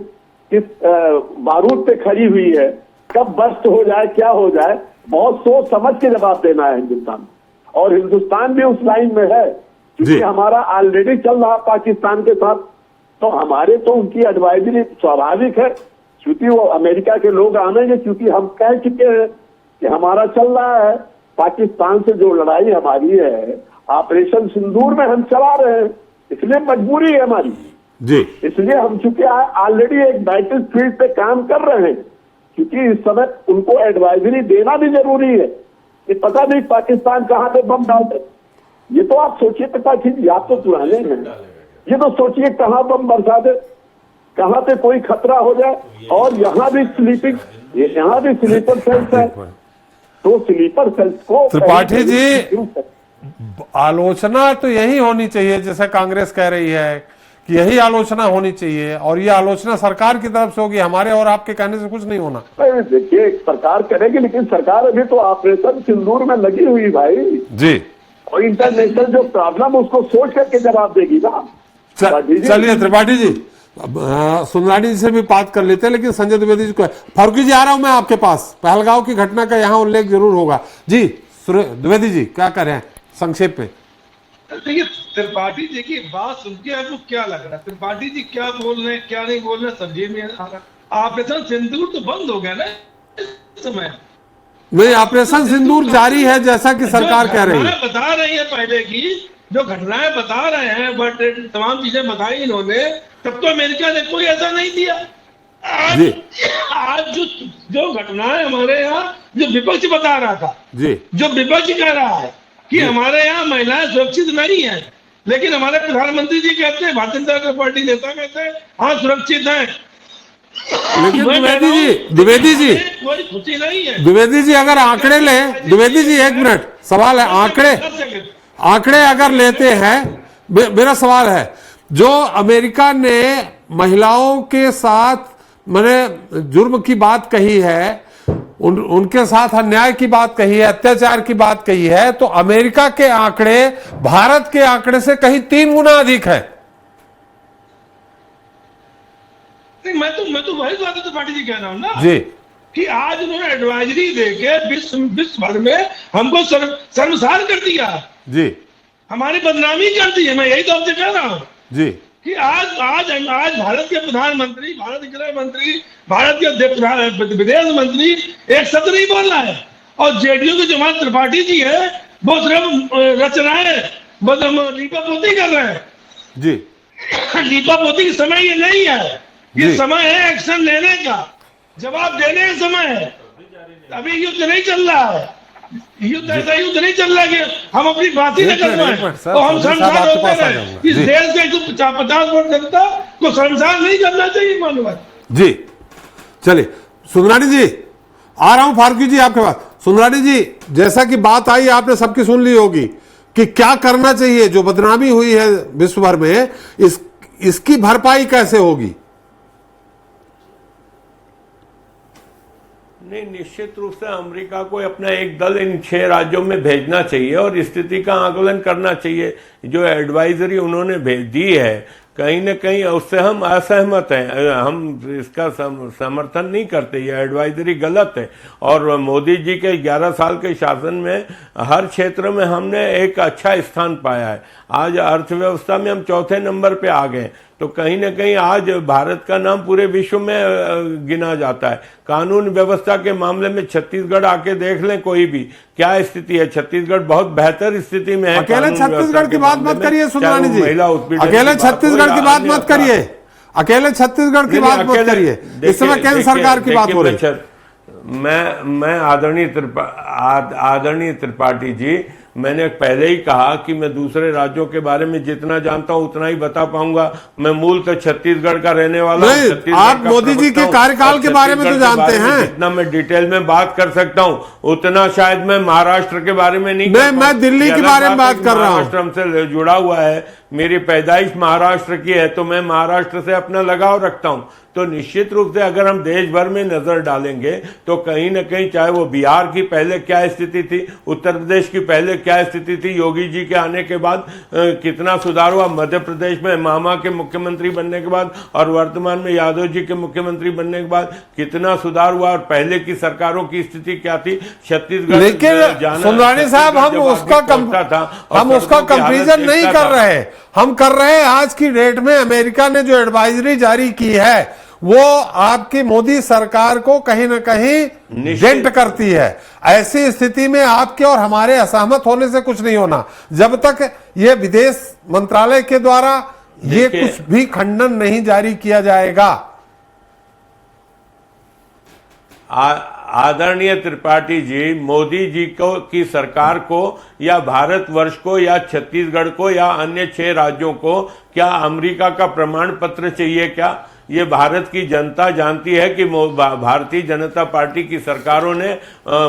बारूद पे खड़ी हुई है, कब बस्ट हो जाए, क्या हो जाए, बहुत सोच समझ के जवाब देना है हिंदुस्तान। और हिंदुस्तान भी उस लाइन में है, क्योंकि हमारा ऑलरेडी चल रहा पाकिस्तान के साथ। तो हमारे तो उनकी एडवाइजरी स्वाभाविक है, क्योंकि वो अमेरिका के लोग आनेंगे, क्योंकि हम कह चुके हैं कि हमारा चल रहा है पाकिस्तान से जो लड़ाई हमारी है, ऑपरेशन सिंदूर में हम चला रहे हैं, इसलिए मजबूरी है हमारी जी। इसलिए हम चूंकि ऑलरेडी एक बैटल फील्ड पे काम कर रहे हैं, क्योंकि इस समय उनको एडवाइजरी देना भी जरूरी है कि पता नहीं पाकिस्तान कहां पे बम डालते। ये तो आप सोचिए, पता ठीक आप तो पुराने हैं, ये तो सोचिए कहां बम बरसा दे, कहां पे कोई खतरा हो जाए। और यहाँ भी स्लीपर सेल्स है, तो स्लीपर सेल्स को त्रिपाठी जी, आलोचना तो यही होनी चाहिए, जैसे कांग्रेस कह रही है कि यही आलोचना होनी चाहिए, और ये आलोचना सरकार की तरफ से होगी, हमारे और आपके कहने से कुछ नहीं होना। देखिए सरकार करेगी, लेकिन सरकार अभी तो ऑपरेशन सिंदूर में लगी हुई भाई जी। और इंटरनेशनल जो प्रॉब्लम उसको सोच करके जवाब देगी ना। चलिए त्रिपाठी जी, सुंदरानी जी से भी बात कर लेते हैं, लेकिन संजय द्विवेदी जी को, फारूकी जी आ रहा हूं मैं आपके पास। पहलगांव की घटना का यहाँ उल्लेख जरूर होगा जी। द्विवेदी जी क्या करें संक्षेप में? देखिए त्रिपाठी जी की बात सुन के आपको क्या लग रहा है? त्रिपाठी जी क्या बोल रहे हैं, क्या नहीं बोल रहे हैं, समझे में आ रहा। ऑपरेशन सिंदूर तो बंद हो गया ना इस समय। नहीं, ऑपरेशन सिंदूर जारी है, जैसा कि सरकार कह रही है। बता रही है पहले की जो घटनाएं बता रहे हैं, बट तमाम चीजें बताई इन्होंने, तब तो अमेरिका ने कोई ऐसा नहीं दिया। आज जो घटनाएं हमारे यहाँ जो विपक्ष बता रहा था जी, जो विपक्ष कह रहा है कि हमारे यहाँ महिलाएं सुरक्षित नहीं है, लेकिन हमारे प्रधानमंत्री जी कहते हैं, भारतीय जनता पार्टी नेता कहते हैं हाँ सुरक्षित है। लेकिन द्विवेदी जी कोई खुशी नहीं है। द्विवेदी जी अगर आंकड़े ले, द्विवेदी जी एक मिनट, सवाल है, आंकड़े अगर लेते हैं, मेरा सवाल है, जो अमेरिका ने महिलाओं के साथ मैंने जुर्म की बात कही है, उनके साथ अन्याय की बात कही है, अत्याचार की बात कही है, तो अमेरिका के आंकड़े भारत के आंकड़े से कहीं 3 गुना अधिक है। नहीं, मैं तो वही बात तो पार्टी जी कह रहा हूं ना जी, कि आज उन्होंने एडवाइजरी देके विश्व भर में हमको शर्मसार कर दिया जी, हमारी बदनामी कर दी है। मैं यही तो आपसे कह रहा हूँ जी कि आज भारत के प्रधानमंत्री, भारत के गृह मंत्री, भारत के विदेश मंत्री एक शब्द नहीं बोल रहा है, और जेडीयू के जो हमारे त्रिपाठी जी है वो सिर्फ रचनाएं लीपापोती कर रहे हैं जी। लीपापोती का समय ये नहीं है, ये समय है एक्शन लेने का, जवाब देने का समय है। अभी युद्ध नहीं चल रहा है, ऐसा युद्ध नहीं चल रहा कि हम अपनी बात ही न कर पाए और हम शर्मसार होते रहे। इस देश के 50% जनता को शर्मसार नहीं करना चाहिए मानव जी। चलिए सुंदरानी जी, आ रहा हूं फारूकी जी आपके पास। सुंदरानी जी, जैसा कि बात आई आपने सबकी सुन ली होगी कि क्या करना चाहिए, जो बदनामी हुई है विश्व भर में, इसकी भरपाई कैसे होगी? नहीं, निश्चित रूप से अमेरिका को अपना एक दल इन 6 राज्यों में भेजना चाहिए और स्थिति का आकलन करना चाहिए। जो एडवाइजरी उन्होंने भेज दी है, कहीं न कहीं उससे हम असहमत हैं, हम इसका समर्थन नहीं करते। ये एडवाइजरी गलत है और मोदी जी के 11 साल के शासन में हर क्षेत्र में हमने एक अच्छा स्थान पाया है। आज अर्थव्यवस्था में हम 4थे नंबर पे आ गए, तो कहीं ना कहीं आज भारत का नाम पूरे विश्व में गिना जाता है। कानून व्यवस्था के मामले में छत्तीसगढ़ आके देख लें, कोई भी क्या स्थिति है। छत्तीसगढ़ बहुत बेहतर स्थिति में है। अकेले छत्तीसगढ़ की बात मत करिए सुंदरानी जी, अकेले छत्तीसगढ़ की बात मत करिए, अकेले छत्तीसगढ़ की बात मत करिए, इस समय केंद्र सरकार की बात हो रही है। मैं आदरणीय त्रिपाठी जी, मैंने पहले ही कहा कि मैं दूसरे राज्यों के बारे में जितना जानता हूं उतना ही बता पाऊंगा। मैं मूलतः छत्तीसगढ़ का रहने वाला हूं। आप मोदी जी के कार्यकाल के बारे में तो जानते हैं। जितना मैं डिटेल में बात कर सकता हूं उतना शायद मैं महाराष्ट्र के बारे में नहीं। मैं दिल्ली के बारे में बात कर रहा हूं। महाराष्ट्र हमसे जुड़ा हुआ है, मेरी पैदाइश महाराष्ट्र की है, तो मैं महाराष्ट्र से अपना लगाव रखता हूं। तो निश्चित रूप से अगर हम देश भर में नजर डालेंगे तो कहीं ना कहीं, चाहे वो बिहार की पहले क्या स्थिति थी, उत्तर प्रदेश की पहले क्या स्थिति थी, योगी जी के आने के बाद कितना सुधार हुआ, मध्य प्रदेश में मामा के मुख्यमंत्री बनने के बाद और वर्तमान में यादव जी के मुख्यमंत्री बनने के बाद कितना सुधार हुआ, और पहले की सरकारों की स्थिति क्या थी। छत्तीसगढ़, लेकिन सुंदरानी साहब, हम उसका कंपैरिजन नहीं कर रहे, हम कर रहे हैं आज की डेट में अमेरिका ने जो एडवाइजरी जारी की है वो आपकी मोदी सरकार को कहीं ना कहीं डेंट करती है। ऐसी स्थिति में आपके और हमारे असहमत होने से कुछ नहीं होना, जब तक ये विदेश मंत्रालय के द्वारा ये कुछ भी खंडन नहीं जारी किया जाएगा। आदरणीय त्रिपाठी जी, मोदी जी को की सरकार को या भारतवर्ष को या छत्तीसगढ़ को या अन्य 6 राज्यों को क्या अमेरिका का प्रमाण पत्र चाहिए क्या? ये भारत की जनता जानती है कि भारतीय जनता पार्टी की सरकारों ने,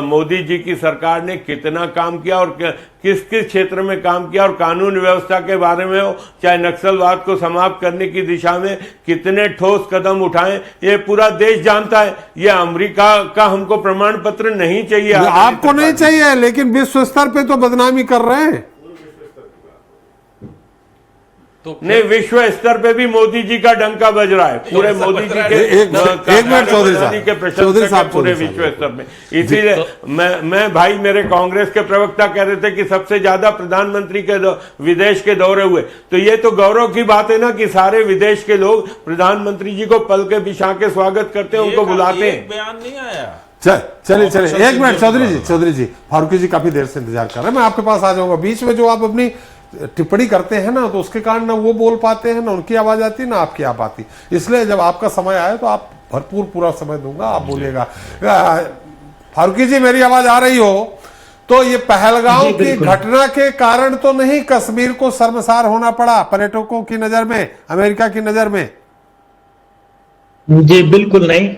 मोदी जी की सरकार ने कितना काम किया और किस किस क्षेत्र में काम किया, और कानून व्यवस्था के बारे में हो, चाहे नक्सलवाद को समाप्त करने की दिशा में कितने ठोस कदम उठाए, ये पूरा देश जानता है। ये अमेरिका का हमको प्रमाण पत्र नहीं चाहिए। आपको नहीं चाहिए, लेकिन विश्व स्तर पे तो बदनामी कर रहे हैं। तो नहीं, विश्व स्तर पे भी मोदी जी का डंका बज रहा है, पूरे मोदी जी के। एक मिनट चौधरी साहब, पूरे विश्व स्तर में। इसीलिए मैं भाई, मेरे कांग्रेस के प्रवक्ता कह रहे थे कि सबसे ज्यादा प्रधानमंत्री के विदेश के दौरे हुए, तो ये तो गौरव की बात है ना कि सारे विदेश के लोग प्रधानमंत्री जी को पल के बिछा के स्वागत करते हैं, उनको बुलाते हैं। बयान नहीं आया। चलिए एक मिनट चौधरी जी, फारूकी जी काफी देर से इंतजार कर रहे हैं, मैं आपके पास आ जाऊंगा। बीच में जो आप अपनी टिप्पणी करते हैं ना, तो उसके कारण ना वो बोल पाते हैं, ना उनकी आवाज आती, ना आपकी आवाज आती। इसलिए जब आपका समय आए तो आप भरपूर पूरा समय दूंगा, आप बोलिएगा। फारूकी जी, मेरी आवाज आ रही हो तो ये पहलगाम की घटना के कारण तो नहीं कश्मीर को शर्मसार होना पड़ा पर्यटकों की नजर में, अमेरिका की नजर में? जी बिल्कुल नहीं।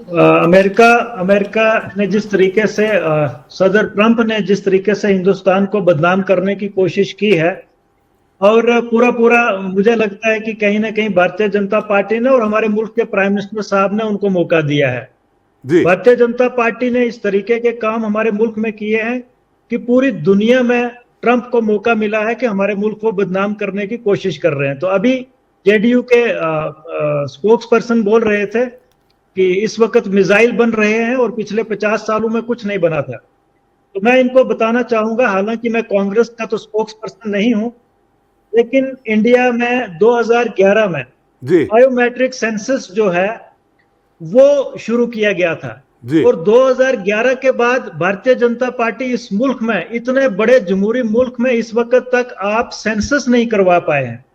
अमेरिका ने जिस तरीके से सदर ट्रंप ने जिस तरीके से हिंदुस्तान को बदनाम करने की कोशिश की है, और पूरा मुझे लगता है कि कहीं ना कहीं भारतीय जनता पार्टी ने और हमारे मुल्क के प्राइम मिनिस्टर साहब ने उनको मौका दिया है। भारतीय जनता पार्टी ने इस तरीके के काम हमारे मुल्क में किए हैं कि पूरी दुनिया में ट्रंप को मौका मिला है कि हमारे मुल्क को बदनाम करने की कोशिश कर रहे हैं। तो अभी जेडीयू के स्पोक्स पर्सन बोल रहे थे कि इस वक्त मिसाइल बन रहे हैं और पिछले 50 सालों में कुछ नहीं बना था। तो मैं इनको बताना चाहूंगा, हालांकि मैं कांग्रेस का तो स्पोक्स पर्सन नहीं हूं, लेकिन इंडिया में 2011 में बायोमेट्रिक सेंसस जो है वो शुरू किया गया था, और 2011 के बाद भारतीय जनता पार्टी इस मुल्क में, इतने बड़े जमहूरी मुल्क में इस वक्त तक आप सेंसस नहीं करवा पाए हैं।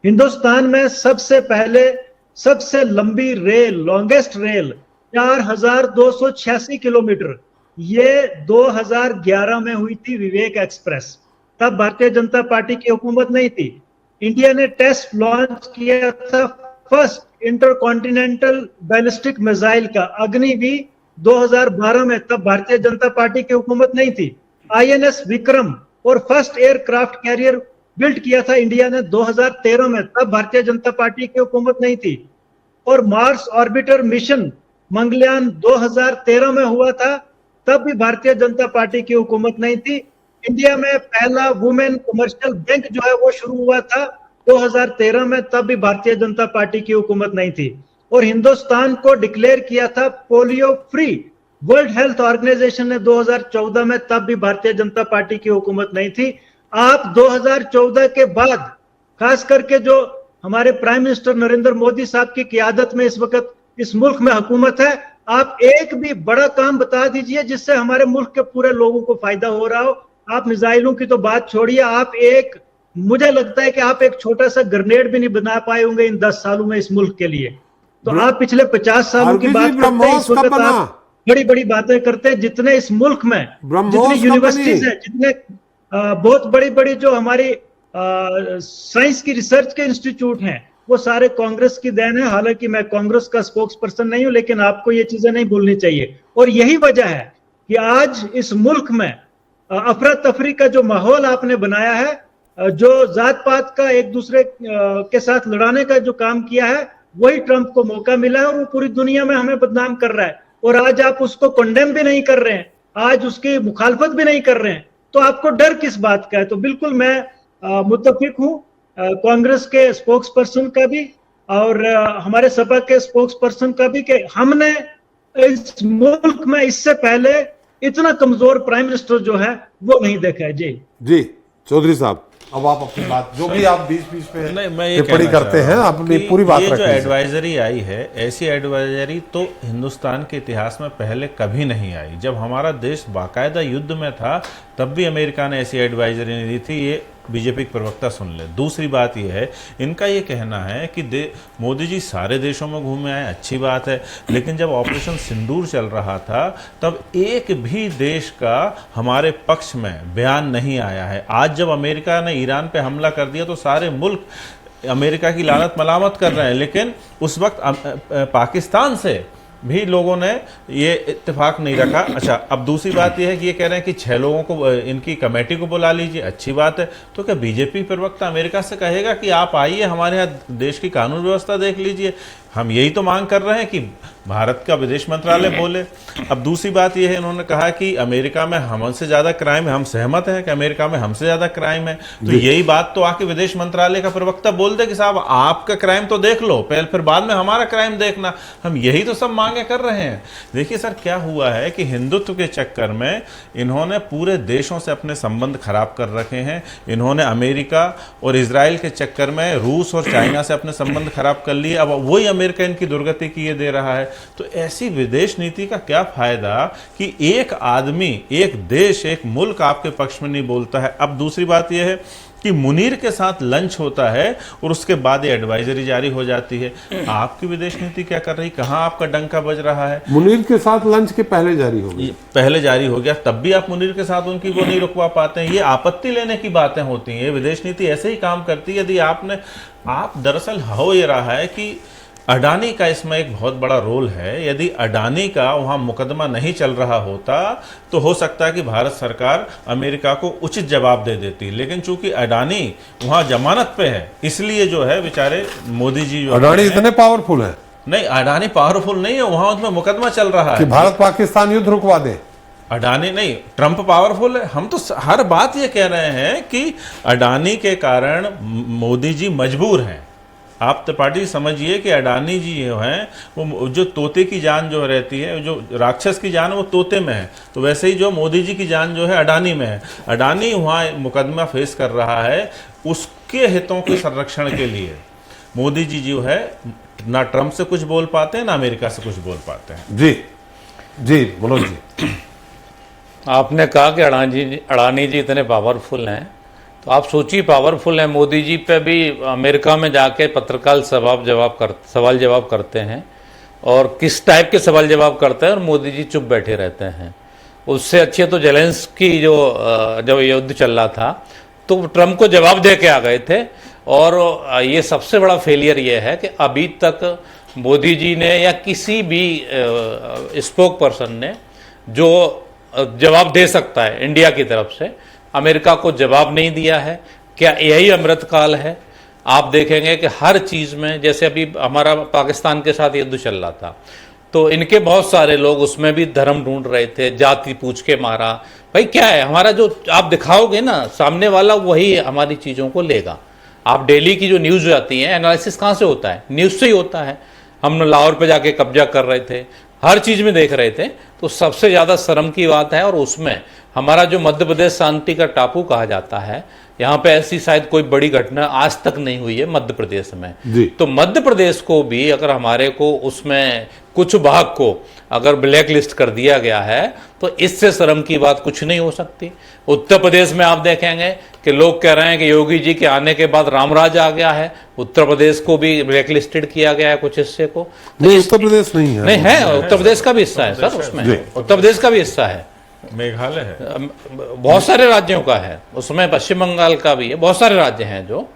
हिंदुस्तान में सबसे पहले सबसे लंबी रेल, लॉन्गेस्ट रेल 4286 किलोमीटर, ये 2011 में हुई थी, विवेक एक्सप्रेस। तब भारतीय जनता पार्टी की हुकूमत नहीं थी। इंडिया ने टेस्ट लॉन्च किया था फर्स्ट इंटरकॉन्टिनेंटल बैलिस्टिक मिसाइल का, अग्निवी 2012 में, तब भारतीय जनता पार्टी की हुकूमत नहीं थी। INS विक्रम और फर्स्ट एयरक्राफ्ट कैरियर बिल्ड किया था इंडिया ने 2013 में, तब भारतीय जनता पार्टी की हुकूमत नहीं थी। और मार्स ऑर्बिटर मिशन मंगलयान 2013 में हुआ था, तब भी भारतीय जनता पार्टी की हुकूमत नहीं थी। इंडिया में पहला वुमेन कमर्शियल बैंक जो है वो शुरू हुआ था 2013 में, तब भी भारतीय जनता पार्टी की हुकूमत नहीं थी। और हिंदुस्तान को डिक्लेयर किया था polio free World Health Organization ने 2014 में, तब भी भारतीय जनता पार्टी की हुकूमत नहीं थी। आप 2014 के बाद खास करके जो हमारे प्राइम मिनिस्टर नरेंद्र मोदी साहब की क़ियादत में इस वक्त इस मुल्क में हुकूमत है। आप एक भी बड़ा काम बता दीजिए जिससे हमारे मुल्क के पूरे लोगों को फायदा हो रहा हो। आप मिसाइलों की तो बात छोड़िए, मुझे लगता है कि आप एक छोटा सा ग्रेनेड भी नहीं बना पाए होंगे इन 10 सालों में इस मुल्क के लिए। तो आप पिछले 50 सालों की बात करते हैं, इस वक्त आप बड़ी बड़ी बातें करते हैं। जितने इस मुल्क में जितनी यूनिवर्सिटीज है, जितने बहुत बड़ी बड़ी जो हमारी साइंस की रिसर्च के इंस्टीट्यूट हैं, वो सारे कांग्रेस की देन है। हालांकि मैं कांग्रेस का स्पोक्स पर्सन नहीं हूं, लेकिन आपको ये चीजें नहीं भूलनी चाहिए। और यही वजह है कि आज इस मुल्क में अफरा तफरी का जो माहौल आपने बनाया है, जो जात पात का एक दूसरे के साथ लड़ाने का जो काम किया है, वही ट्रंप को मौका मिला है और वो पूरी दुनिया में हमें बदनाम कर रहा है। और आज आप उसको कंडेम भी नहीं कर रहे हैं, आज उसकी मुखालफत भी नहीं कर रहे हैं, तो आपको डर किस बात का है? तो बिल्कुल मैं मुत्तफिक हूं कांग्रेस के स्पोक्स पर्सन का भी और हमारे सपा के स्पोक्स पर्सन का भी कि हमने इस मुल्क में इससे पहले इतना कमजोर प्राइम मिनिस्टर जो है वो नहीं देखा है। जी चौधरी साहब, अब आप अपनी बात जो भी आप बीच में ये टिप्पणी करते हैं अपनी पूरी बात रखें। ये जो एडवाइजरी आई है, ऐसी एडवाइजरी तो हिंदुस्तान के इतिहास में पहले कभी नहीं आई। जब हमारा देश बाकायदा युद्ध में था तब भी अमेरिका ने ऐसी एडवाइजरी नहीं दी थी। ये बीजेपी के प्रवक्ता सुन ले। दूसरी बात यह है, इनका ये कहना है कि मोदी जी सारे देशों में घूमे आए, अच्छी बात है, लेकिन जब ऑपरेशन सिंदूर चल रहा था तब एक भी देश का हमारे पक्ष में बयान नहीं आया है। आज जब अमेरिका ने ईरान पे हमला कर दिया तो सारे मुल्क अमेरिका की लानत मलामत कर रहे हैं, लेकिन उस वक्त पाकिस्तान से भी लोगों ने ये इत्तेफाक नहीं रखा। अच्छा, अब दूसरी बात यह है कि ये कह रहे हैं कि 6 लोगों को इनकी कमेटी को बुला लीजिए, अच्छी बात है। तो क्या बीजेपी प्रवक्ता अमेरिका से कहेगा कि आप आइए हमारे यहाँ देश की कानून व्यवस्था देख लीजिए? हम यही तो मांग कर रहे हैं कि भारत का विदेश मंत्रालय बोले। अब दूसरी बात यह है, इन्होंने कहा कि अमेरिका में हमसे ज्यादा क्राइम है। हम सहमत हैं कि अमेरिका में हमसे ज्यादा क्राइम है, तो यही बात तो आके विदेश मंत्रालय का प्रवक्ता बोल दे कि साहब आपका क्राइम तो देख लो पहले, फिर बाद में हमारा क्राइम देखना। हम यही तो सब मांगे कर रहे हैं। देखिए सर, क्या हुआ है कि हिंदुत्व के चक्कर में इन्होंने पूरे देशों से अपने संबंध खराब कर रखे हैं। इन्होंने अमेरिका और इजराइल के चक्कर में रूस और चाइना से अपने संबंध खराब कर लिए। अब वही अमेरिका इनकी दुर्गति की ये दे रहा है। तो ऐसी विदेश नीति का क्या फायदा कि एक आदमी, एक देश, एक मुल्क आपके पक्ष में नहीं बोलता है। अब दूसरी बात यह है कि मुनीर के साथ लंच होता है और उसके बाद ये एडवाइजरी जारी हो जाती है। आपकी विदेश नीति क्या कर रही? कहां आपका डंका बज रहा है? मुनीर के साथ लंच के पहले जारी हो गया, पहले जारी हो गया, तब भी आप मुनीर के साथ उनकी वो नहीं रुकवा पाते हैं। ये आपत्ति लेने की बातें होती हैं। विदेश नीति ऐसे ही काम करती है। यदि आप दरअसल हो ये रहा है कि अडानी का इसमें एक बहुत बड़ा रोल है। यदि अडानी का वहां मुकदमा नहीं चल रहा होता तो हो सकता है कि भारत सरकार अमेरिका को उचित जवाब दे देती, लेकिन चूंकि अडानी वहां जमानत पे है, इसलिए जो है बेचारे मोदी जी जो अडानी इतने पावरफुल है? नहीं, अडानी पावरफुल नहीं है, वहां उसमें मुकदमा चल रहा है कि भारत पाकिस्तान युद्ध रुकवा दे। अडानी नहीं, ट्रंप पावरफुल है। हम तो हर बात ये कह रहे हैं कि अडानी के कारण मोदी जी मजबूर हैं। आप त्रिपाठी समझिए कि अडानी जी जो हैं, वो जो तोते की जान जो रहती है, जो राक्षस की जान वो तोते में है, तो वैसे ही जो मोदी जी की जान जो है अडानी में है। अडानी वहाँ मुकदमा फेस कर रहा है, उसके हितों के संरक्षण के लिए मोदी जी जो है ना ट्रंप से कुछ बोल पाते हैं, ना अमेरिका से कुछ बोल पाते हैं। जी बोलो जी। आपने कहा कि अडानी जी इतने पावरफुल हैं, तो आप सोचिए पावरफुल है। मोदी जी पे भी अमेरिका में जाके पत्रकार सवाल जवाब करते हैं, और किस टाइप के सवाल जवाब करते हैं, और मोदी जी चुप बैठे रहते हैं। उससे अच्छे तो जेलेंस्की जब युद्ध चल रहा था तो ट्रंप को जवाब दे के आ गए थे। और ये सबसे बड़ा फेलियर ये है कि अभी तक मोदी जी ने या किसी भी स्पोक पर्सन ने जो जवाब दे सकता है इंडिया की तरफ से, अमेरिका को जवाब नहीं दिया है। क्या यही अमृतकाल है? आप देखेंगे कि हर चीज़ में, जैसे अभी हमारा पाकिस्तान के साथ युद्ध चल रहा था, तो इनके बहुत सारे लोग उसमें भी धर्म ढूंढ रहे थे, जाति पूछ के मारा। भाई क्या है हमारा, जो आप दिखाओगे ना सामने वाला वही हमारी चीज़ों को लेगा। आप डेली की जो न्यूज़ आती है, एनालिसिस कहाँ से होता है? न्यूज़ से ही होता है। हम लाहौर पे जाके कब्जा कर रहे थे, हर चीज़ में देख रहे थे। तो सबसे ज़्यादा शर्म की बात है। और उसमें हमारा जो मध्य प्रदेश शांति का टापू कहा जाता है, यहाँ पे ऐसी शायद कोई बड़ी घटना आज तक नहीं हुई है मध्य प्रदेश में। जी। तो मध्य प्रदेश को भी अगर हमारे को उसमें कुछ भाग को अगर ब्लैक लिस्ट कर दिया गया है तो इससे शर्म की बात कुछ नहीं हो सकती। उत्तर प्रदेश में आप देखेंगे कि लोग कह रहे हैं कि योगी जी के आने के बाद रामराज आ गया है, उत्तर प्रदेश को भी ब्लैक लिस्टेड किया गया है कुछ हिस्से को। नहीं, उत्तर प्रदेश नहीं है। नहीं है, उत्तर प्रदेश का भी हिस्सा है सर, उसमें उत्तर प्रदेश का भी हिस्सा है, मेघालय है, बहुत सारे राज्यों का है, उसमें पश्चिम बंगाल का भी है, बहुत सारे राज्य हैं जो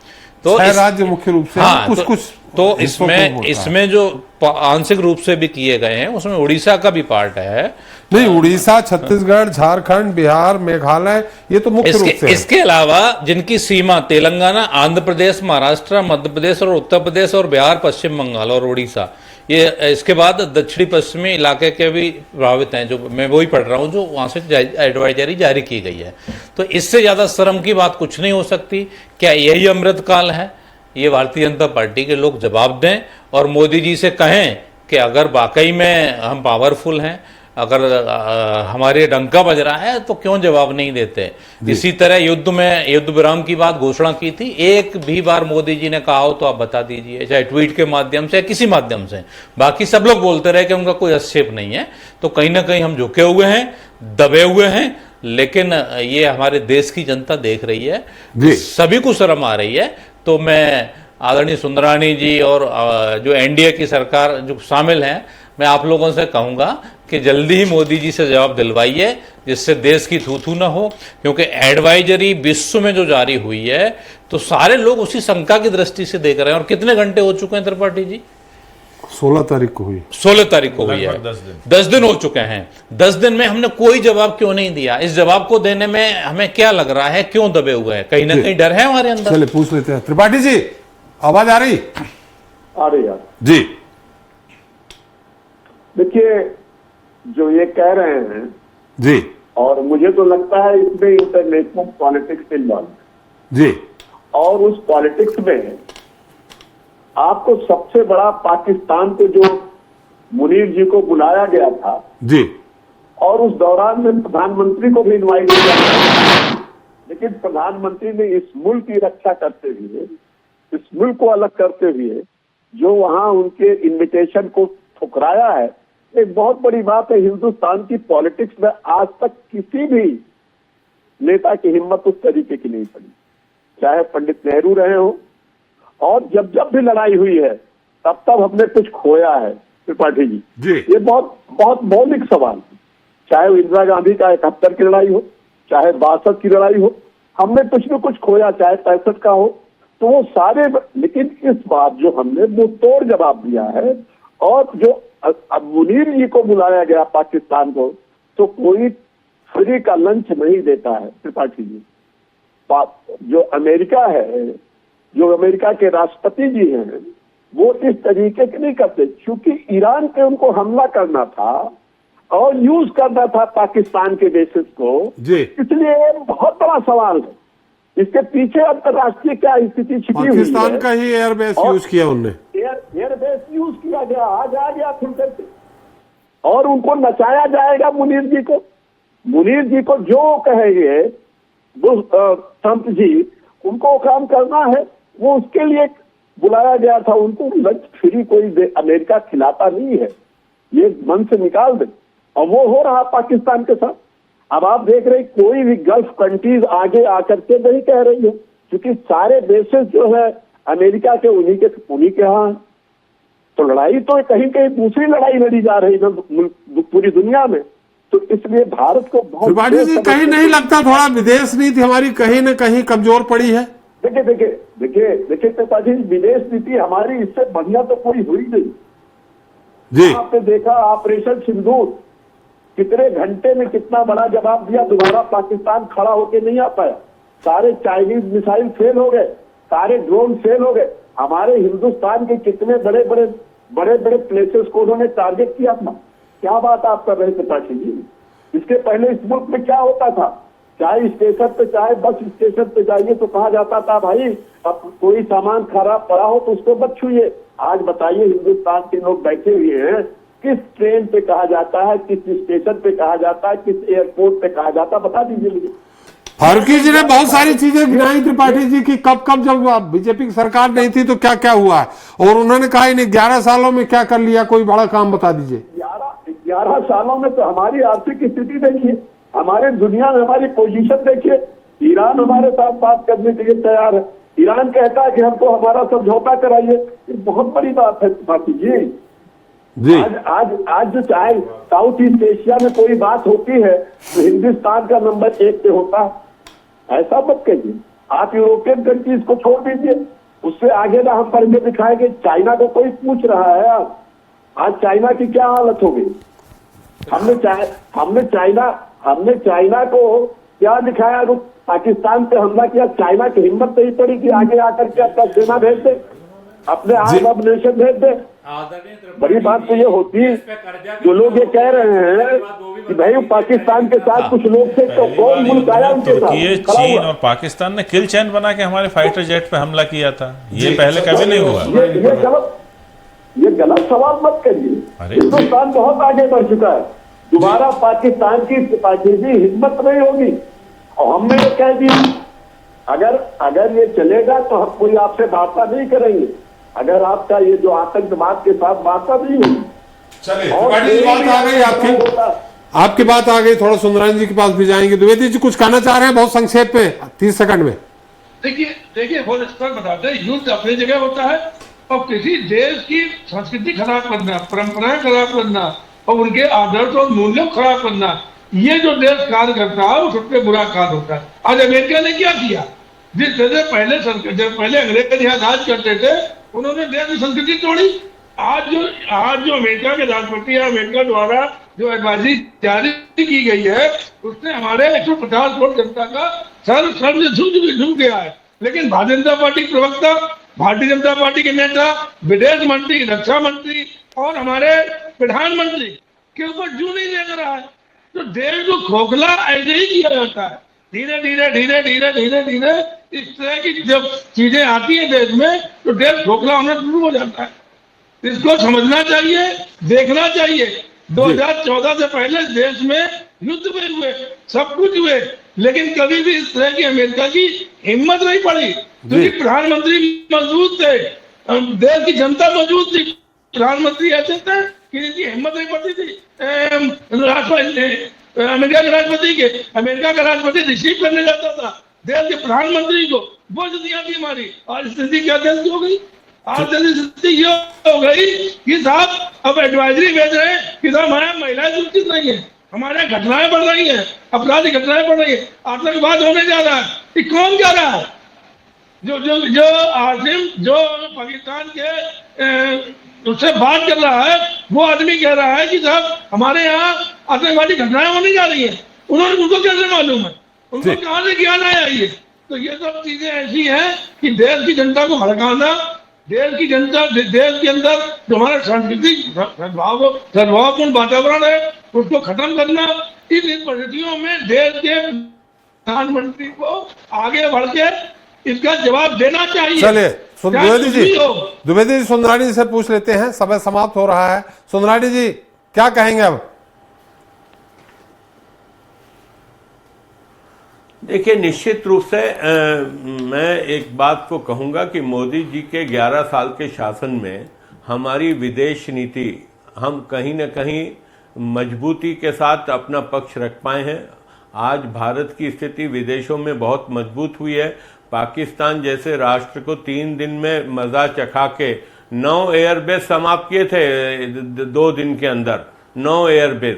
तो राज्य मुख्य रूप से हाँ, कुछ तो इसमें जो आंशिक रूप से भी किए गए हैं उसमें उड़ीसा का भी पार्ट है। नहीं, उड़ीसा, छत्तीसगढ़, झारखंड, बिहार, मेघालय, ये तो मुख्य रूप से है। इसके अलावा जिनकी सीमा तेलंगाना, आंध्र प्रदेश, महाराष्ट्र, मध्य प्रदेश और उत्तर प्रदेश और बिहार, पश्चिम बंगाल और उड़ीसा, ये इसके बाद दक्षिणी पश्चिमी इलाके के भी प्रभावित हैं, जो मैं वही पढ़ रहा हूँ जो वहां से एडवाइजरी जारी की गई है। तो इससे ज्यादा शर्म की बात कुछ नहीं हो सकती। क्या यही अमृतकाल है? ये भारतीय जनता पार्टी के लोग जवाब दें और मोदी जी से कहें कि अगर वाकई में हम पावरफुल हैं, अगर हमारे डंका बज रहा है तो क्यों जवाब नहीं देते। इसी तरह युद्ध विराम की बात घोषणा की थी, एक भी बार मोदी जी ने कहा हो तो आप बता दीजिए, चाहे ट्वीट के माध्यम से, किसी माध्यम से। बाकी सब लोग बोलते रहे कि उनका कोई हस्तक्षेप नहीं है। तो कहीं ना कहीं हम झुके हुए हैं, दबे हुए हैं, लेकिन ये हमारे देश की जनता देख रही है, सभी को शर्म आ रही है। तो मैं आदरणीय सुंदरानी जी और जो एनडीए की सरकार जो शामिल हैं, मैं आप लोगों से कहूंगा कि जल्दी ही मोदी जी से जवाब दिलवाइए, जिससे देश की थू-थू ना हो। क्योंकि एडवाइजरी विश्व में जो जारी हुई है तो सारे लोग उसी शंका की दृष्टि से देख रहे हैं। और कितने घंटे हो चुके हैं त्रिपाठी जी? 16 तारीख को हुई, 16 तारीख को हुई है, 10 दिन हो चुके हैं। 10 दिन में हमने कोई जवाब क्यों नहीं दिया? इस जवाब को देने में हमें क्या लग रहा है, क्यों दबे हुए हैं? कहीं ना कहीं डर है हमारे अंदर। चलिए पूछ लेते हैं। त्रिपाठी जी, आवाज आ रही? आ रही है जी। देखिए, जो ये कह रहे हैं जी, और मुझे तो लगता है इसमें इंटरनेशनल पॉलिटिक्स इन्वॉल्व जी, और उस पॉलिटिक्स में आपको सबसे बड़ा पाकिस्तान को जो मुनीर जी को बुलाया गया था जी, और उस दौरान में प्रधानमंत्री को भी इनवाइट किया गया, लेकिन प्रधानमंत्री ने इस मुल्क की रक्षा करते हुए, इस मुल्क को अलग करते हुए जो वहां उनके इन्विटेशन को ठुकराया है, एक बहुत बड़ी बात है। हिंदुस्तान की पॉलिटिक्स में आज तक किसी भी नेता की हिम्मत उस तरीके की नहीं पड़ी, चाहे पंडित नेहरू रहे हो, और जब जब भी लड़ाई हुई है तब तब हमने कुछ खोया है। त्रिपाठी जी, ये बहुत बहुत मौलिक सवाल, चाहे वो इंदिरा गांधी का 71 की लड़ाई हो, चाहे 62 की लड़ाई हो, हमने कुछ न कुछ खोया, चाहे 65 का हो, तो वो सारे। लेकिन इस बात जो हमने वो तोड़ जवाब दिया है, और जो अब मुनीर जी को बुलाया गया पाकिस्तान को, तो कोई फ्री का लंच नहीं देता है त्रिपाठी जी। जो अमेरिका है, जो अमेरिका के राष्ट्रपति जी हैं, वो इस तरीके के नहीं करते, क्योंकि ईरान पे उनको हमला करना था और यूज करना था पाकिस्तान के बेसिस को, इसलिए ये बहुत बड़ा सवाल है। इसके पीछे अंतर्राष्ट्रीय क्या स्थिति छिपी हुई है। पाकिस्तान का ही एयरबेस यूज किया उनने, एयरबेस यूज किया गया, आज आ गया फिर से, और उनको नचाया जाएगा मुनीर जी को। मुनीर जी को जो कहेंगे ट्रंप जी, उनको काम करना है, वो उसके लिए बुलाया गया था। उनको लंच फ्री कोई अमेरिका खिलाता नहीं है, ये मन से निकाल दे। और वो हो रहा पाकिस्तान के साथ। अब आप देख रहे कोई भी गल्फ कंट्रीज आगे आकर के नहीं कह रही है, क्योंकि सारे बेसिस जो है अमेरिका के उन्हीं के यहाँ। तो लड़ाई तो कहीं कहीं दूसरी लड़ाई लड़ी जा रही है पूरी दुनिया में। तो इसलिए भारत को बहुत कहीं नहीं लगता थोड़ा विदेश नीति हमारी कहीं न कहीं कमजोर पड़ी है? देखिए त्रिपाठी, विदेश नीति हमारी इससे बढ़िया तो कोई हुई नहीं जी। आपने देखा ऑपरेशन सिंदूर, कितने घंटे में कितना बड़ा जवाब दिया, दोबारा पाकिस्तान खड़ा होके नहीं आ पाया। सारे चाइनीज मिसाइल फेल हो गए, सारे ड्रोन फेल हो गए। हमारे हिंदुस्तान के कितने बड़े बड़े प्लेसेस को उन्होंने टारगेट किया था। क्या बात आप कर रहे थे त्रिपाठी जी? इसके पहले इस मुल्क में क्या होता था? चाहे स्टेशन पे, चाहे बस स्टेशन पे जाइए तो कहा जाता था भाई अब कोई सामान खराब पड़ा हो तो उसको मत छूइए। आज बताइए, हिंदुस्तान के लोग बैठे हुए हैं, किस ट्रेन पे कहा जाता है, किस स्टेशन पे कहा जाता है, किस एयरपोर्ट पे कहा जाता है, बता दीजिए मुझे। फारूकी जी ने बहुत सारी चीजें गिनाई त्रिपाठी जी की, कब कब जब बीजेपी की सरकार नहीं थी तो क्या क्या हुआ, और उन्होंने कहा इन्हें 11 सालों में क्या कर लिया, कोई बड़ा काम बता दीजिए। 11 सालों में तो हमारी आर्थिक स्थिति देखिए, हमारे दुनिया में हमारी पोजीशन देखिए। ईरान हमारे साथ बात करने के लिए तैयार है, ईरान कहता है कि हमको हमारा समझौता कराइए, ये बहुत बड़ी बात है त्रिपाठी जी। आज जो चाहे साउथ ईस्ट एशिया में कोई बात होती है तो हिंदुस्तान का नंबर 1 पे होता है, ऐसा मत कहिए। आप यूरोपियन कंट्रीज को छोड़ दीजिए, उससे आगे ना हम करके दिखाएंगे। चाइना को कोई पूछ रहा है आज चाइना की क्या हालत हो गई। हमने चाइना को क्या दिखाया, वो पाकिस्तान पे हमला किया, चाइना की हिम्मत नहीं पड़ी कि आगे आकर के अपना सेना भेज दे, अपने आर्म ऑफ नेशन भेज दे। बड़ी बात तो ये होती है, जो लोग ये कह रहे हैं कि भाई पाकिस्तान के साथ कुछ लोग थे, तो कौन मुल्क आया उनके साथ? ये चीन और पाकिस्तान ने किल चैन बना के हमारे फाइटर जेट पे हमला किया था, ये पहले कभी नहीं हुआ। ये गलत सवाल मत करिए। हिंदुस्तान बहुत आगे बढ़ चुका है, दोबारा पाकिस्तान की हिम्मत नहीं होगी। और हमने ये कह दिया अगर ये चलेगा तो हम कोई आपसे वार्ता नहीं करेंगे, अगर आपका ये जो आतंकवाद के साथ वार्ता नहीं होगी। चलिए बात आ गई आपकी बात आ गई, थोड़ा सुंदरानी जी के पास भी जाएंगे। द्विवेदी जी कुछ कहना चाह रहे हैं बहुत संक्षेप में 30 सेकंड में। देखिए बहुत स्पष्ट बताते हैं, युद्ध अपनी जगह होता है और किसी देश की संस्कृति खराब करना, परंपराएं खराब करना और उनके आदर्श और मूल्यों खराब करना, ये जो देश कार्य करता है वो सबसे बुरा कार्य होता है। आज अमेरिका ने क्या किया, जिस तरह पहले अंग्रेज यहाँ राज करते थे, उन्होंने देश की संस्कृति तोड़ी। आज जो अमेरिका के राष्ट्रपति है, अमेरिका द्वारा जो एडवाइजरी जारी की गई है, उसने हमारे 150 करोड़ जनता का सर से झुक गया है। लेकिन भारतीय जनता पार्टी प्रवक्ता, भारतीय जनता पार्टी के नेता, विदेश मंत्री, रक्षा मंत्री और हमारे प्रधानमंत्री के ऊपर जू नहीं देख रहा है। तो देश को खोखला ऐसे ही किया जाता है, धीरे धीरे इस तरह की जब चीजें आती है देश में तो देश खोखला होना शुरू हो जाता है। इसको समझना चाहिए, देखना चाहिए। 2014 से पहले देश में युद्ध भी हुए, सब कुछ हुए, लेकिन कभी भी इस तरह की अमेरिका की हिम्मत नहीं पड़ी, क्योंकि प्रधानमंत्री मौजूद थे, देश की जनता मौजूद थी, प्रधानमंत्री ऐसे थे कि इनकी हिम्मत नहीं पड़ती थी। अमेरिका के राष्ट्रपति के, अमेरिका का राष्ट्रपति रिसीव करने जाता था देश के प्रधानमंत्री को, वो स्थितियां थी हमारी। और स्थिति क्या देश की हो गई, आज स्थिति ये हो गई कि साहब अब एडवाइजरी भेज रहे हैं कि साहब हमारे महिलाएं सुरक्षित नहीं है, हमारे घटनाएं बढ़ रही है, अपराधी घटनाएं बढ़ रही है, आतंकवाद होने जा रहा है। ये कौन कह रहा है? जो आसिम जो पाकिस्तान के उससे बात कर रहा है, वो आदमी कह रहा है कि साहब हमारे यहाँ आतंकवादी घटनाएं होने जा रही है। उनको कैसे मालूम है, उनको कहाँ से ज्ञान आया ये? तो ये सब चीजें ऐसी हैं कि देश की जनता को भड़काना, देश की जनता, देश के अंदर जो हमारा सांस्कृतिक सद्भावपूर्ण वातावरण है उसको खत्म करना, इन परिस्थितियों में देश के प्रधानमंत्री को आगे बढ़ के इसका जवाब देना चाहिए। चलिए द्विवेदी जी सुंदरानी जी से पूछ लेते हैं, समय समाप्त हो रहा है। सुंदरानी जी क्या कहेंगे अब? देखिए, निश्चित रूप से मैं एक बात को कहूंगा कि मोदी जी के 11 साल के शासन में हमारी विदेश नीति हम कहीं न कहीं मजबूती के साथ अपना पक्ष रख पाए हैं। आज भारत की स्थिति विदेशों में बहुत मजबूत हुई है। पाकिस्तान जैसे राष्ट्र को 3 दिन में मजा चखा के 9 एयरबेस समाप्त किए थे 2 दिन के अंदर, 9 एयरबेस,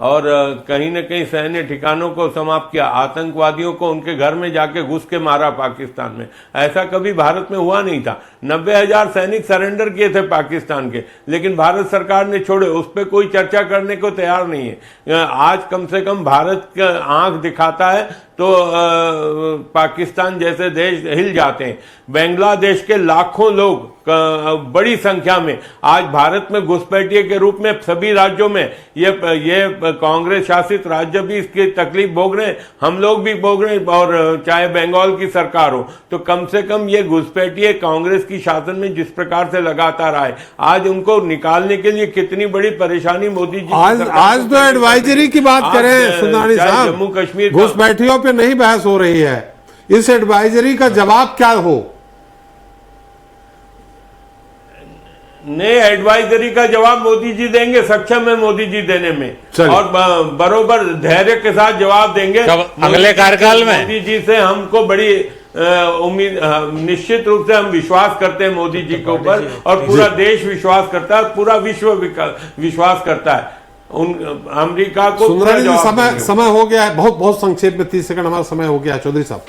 और कहीं न कहीं सैन्य ठिकानों को समाप्त किया, आतंकवादियों को उनके घर में जाके घुस के मारा पाकिस्तान में। ऐसा कभी भारत में हुआ नहीं था। 90,000 सैनिक सरेंडर किए थे पाकिस्तान के, लेकिन भारत सरकार ने छोड़े, उस पर कोई चर्चा करने को तैयार नहीं है। आज कम से कम भारत का आंख दिखाता है तो पाकिस्तान जैसे देश हिल जाते हैं। बांग्लादेश के लाखों लोग बड़ी संख्या में आज भारत में घुसपैठिए के रूप में सभी राज्यों में ये कांग्रेस शासित राज्य भी इसकी तकलीफ भोग रहे हैं, हम लोग भी भोग रहे हैं, और चाहे बंगाल की सरकार हो। तो कम से कम ये घुसपैठिए कांग्रेस की शासन में जिस प्रकार से लगातार आए, आज उनको निकालने के लिए कितनी बड़ी परेशानी मोदी जी आज तो एडवाइजरी की बात करें सुंदरानी साहब, जम्मू कश्मीर घुसपैठियों पे नहीं बहस हो रही है, इस एडवाइजरी का जवाब क्या हो? नए एडवाइजरी का जवाब मोदी जी देंगे, सक्षम है मोदी जी देने में, और बरोबर धैर्य के साथ जवाब देंगे अगले कार्यकाल में। मोदी जी से हमको बड़ी उम्मीद, निश्चित रूप से हम विश्वास करते हैं मोदी जी के ऊपर, और पूरा देश विश्वास करता है, पूरा विश्व विश्वास करता है अमेरिका को। सुंदरानी जी, समय हो गया है, बहुत संक्षेप में 30 सेकंड हमारा समय हो गया है। चौधरी साहब,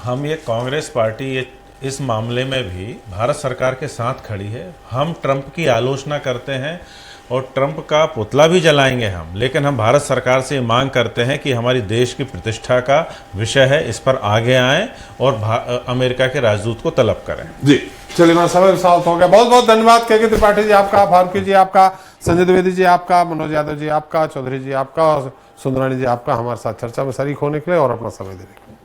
हम ये कांग्रेस पार्टी इस मामले में भी भारत सरकार के साथ खड़ी है। हम ट्रंप की आलोचना करते हैं और ट्रंप का पुतला भी जलाएंगे हम, लेकिन हम भारत सरकार से मांग करते हैं कि हमारी देश की प्रतिष्ठा का विषय है, इस पर आगे आएं और अमेरिका के राजदूत को तलब करें। जी चलिए, मेरा समय समाप्त हो गया। बहुत बहुत धन्यवाद के त्रिपाठी जी आपका, फारूकी जी आपका, संजय द्विवेदी जी आपका, मनोज यादव जी आपका, चौधरी जी आपका और सुंदरानी जी आपका हमारे साथ चर्चा में शरीक होने के लिए और अपना समय देने के लिए।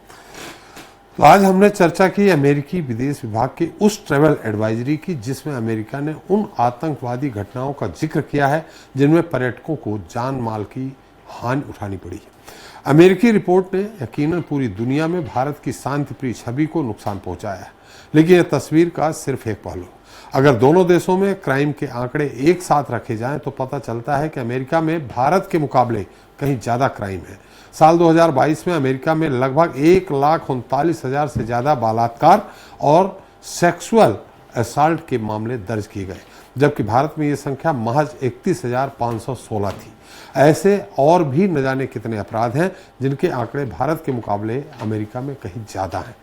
तो आज हमने चर्चा की अमेरिकी विदेश विभाग की उस ट्रैवल एडवाइजरी की जिसमें अमेरिका ने उन आतंकवादी घटनाओं का जिक्र किया है जिनमें पर्यटकों को जान माल की हानि उठानी पड़ी। अमेरिकी रिपोर्ट ने यकीनन पूरी दुनिया में भारत की शांतिप्रिय छवि को नुकसान पहुंचाया है, लेकिन यह तस्वीर का सिर्फ एक पहलू। अगर दोनों देशों में क्राइम के आंकड़े एक साथ रखे जाएं तो पता चलता है कि अमेरिका में भारत के मुकाबले कहीं ज्यादा क्राइम है। साल 2022 में अमेरिका में लगभग 1,39,000 से ज्यादा बलात्कार और सेक्सुअल असॉल्ट के मामले दर्ज किए गए, जबकि भारत में ये संख्या महज 31,516 थी। ऐसे और भी न जाने कितने अपराध हैं जिनके आंकड़े भारत के मुकाबले अमेरिका में कहीं ज्यादा हैं।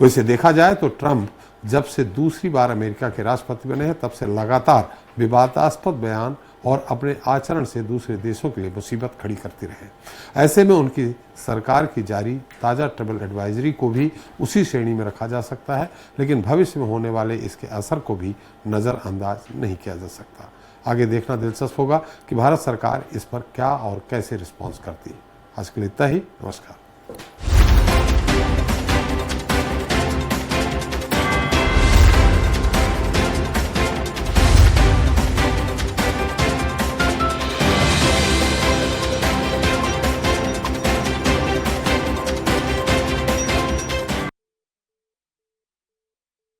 वैसे देखा जाए तो ट्रंप जब से दूसरी बार अमेरिका के राष्ट्रपति बने हैं तब से लगातार विवादास्पद बयान और अपने आचरण से दूसरे देशों के लिए मुसीबत खड़ी करते रहे। ऐसे में उनकी सरकार की जारी ताज़ा ट्रैवल एडवाइजरी को भी उसी श्रेणी में रखा जा सकता है, लेकिन भविष्य में होने वाले इसके असर को भी नज़रअंदाज नहीं किया जा सकता। आगे देखना दिलचस्प होगा कि भारत सरकार इस पर क्या और कैसे रिस्पॉन्स करती है। आज के लिए इतना ही। नमस्कार।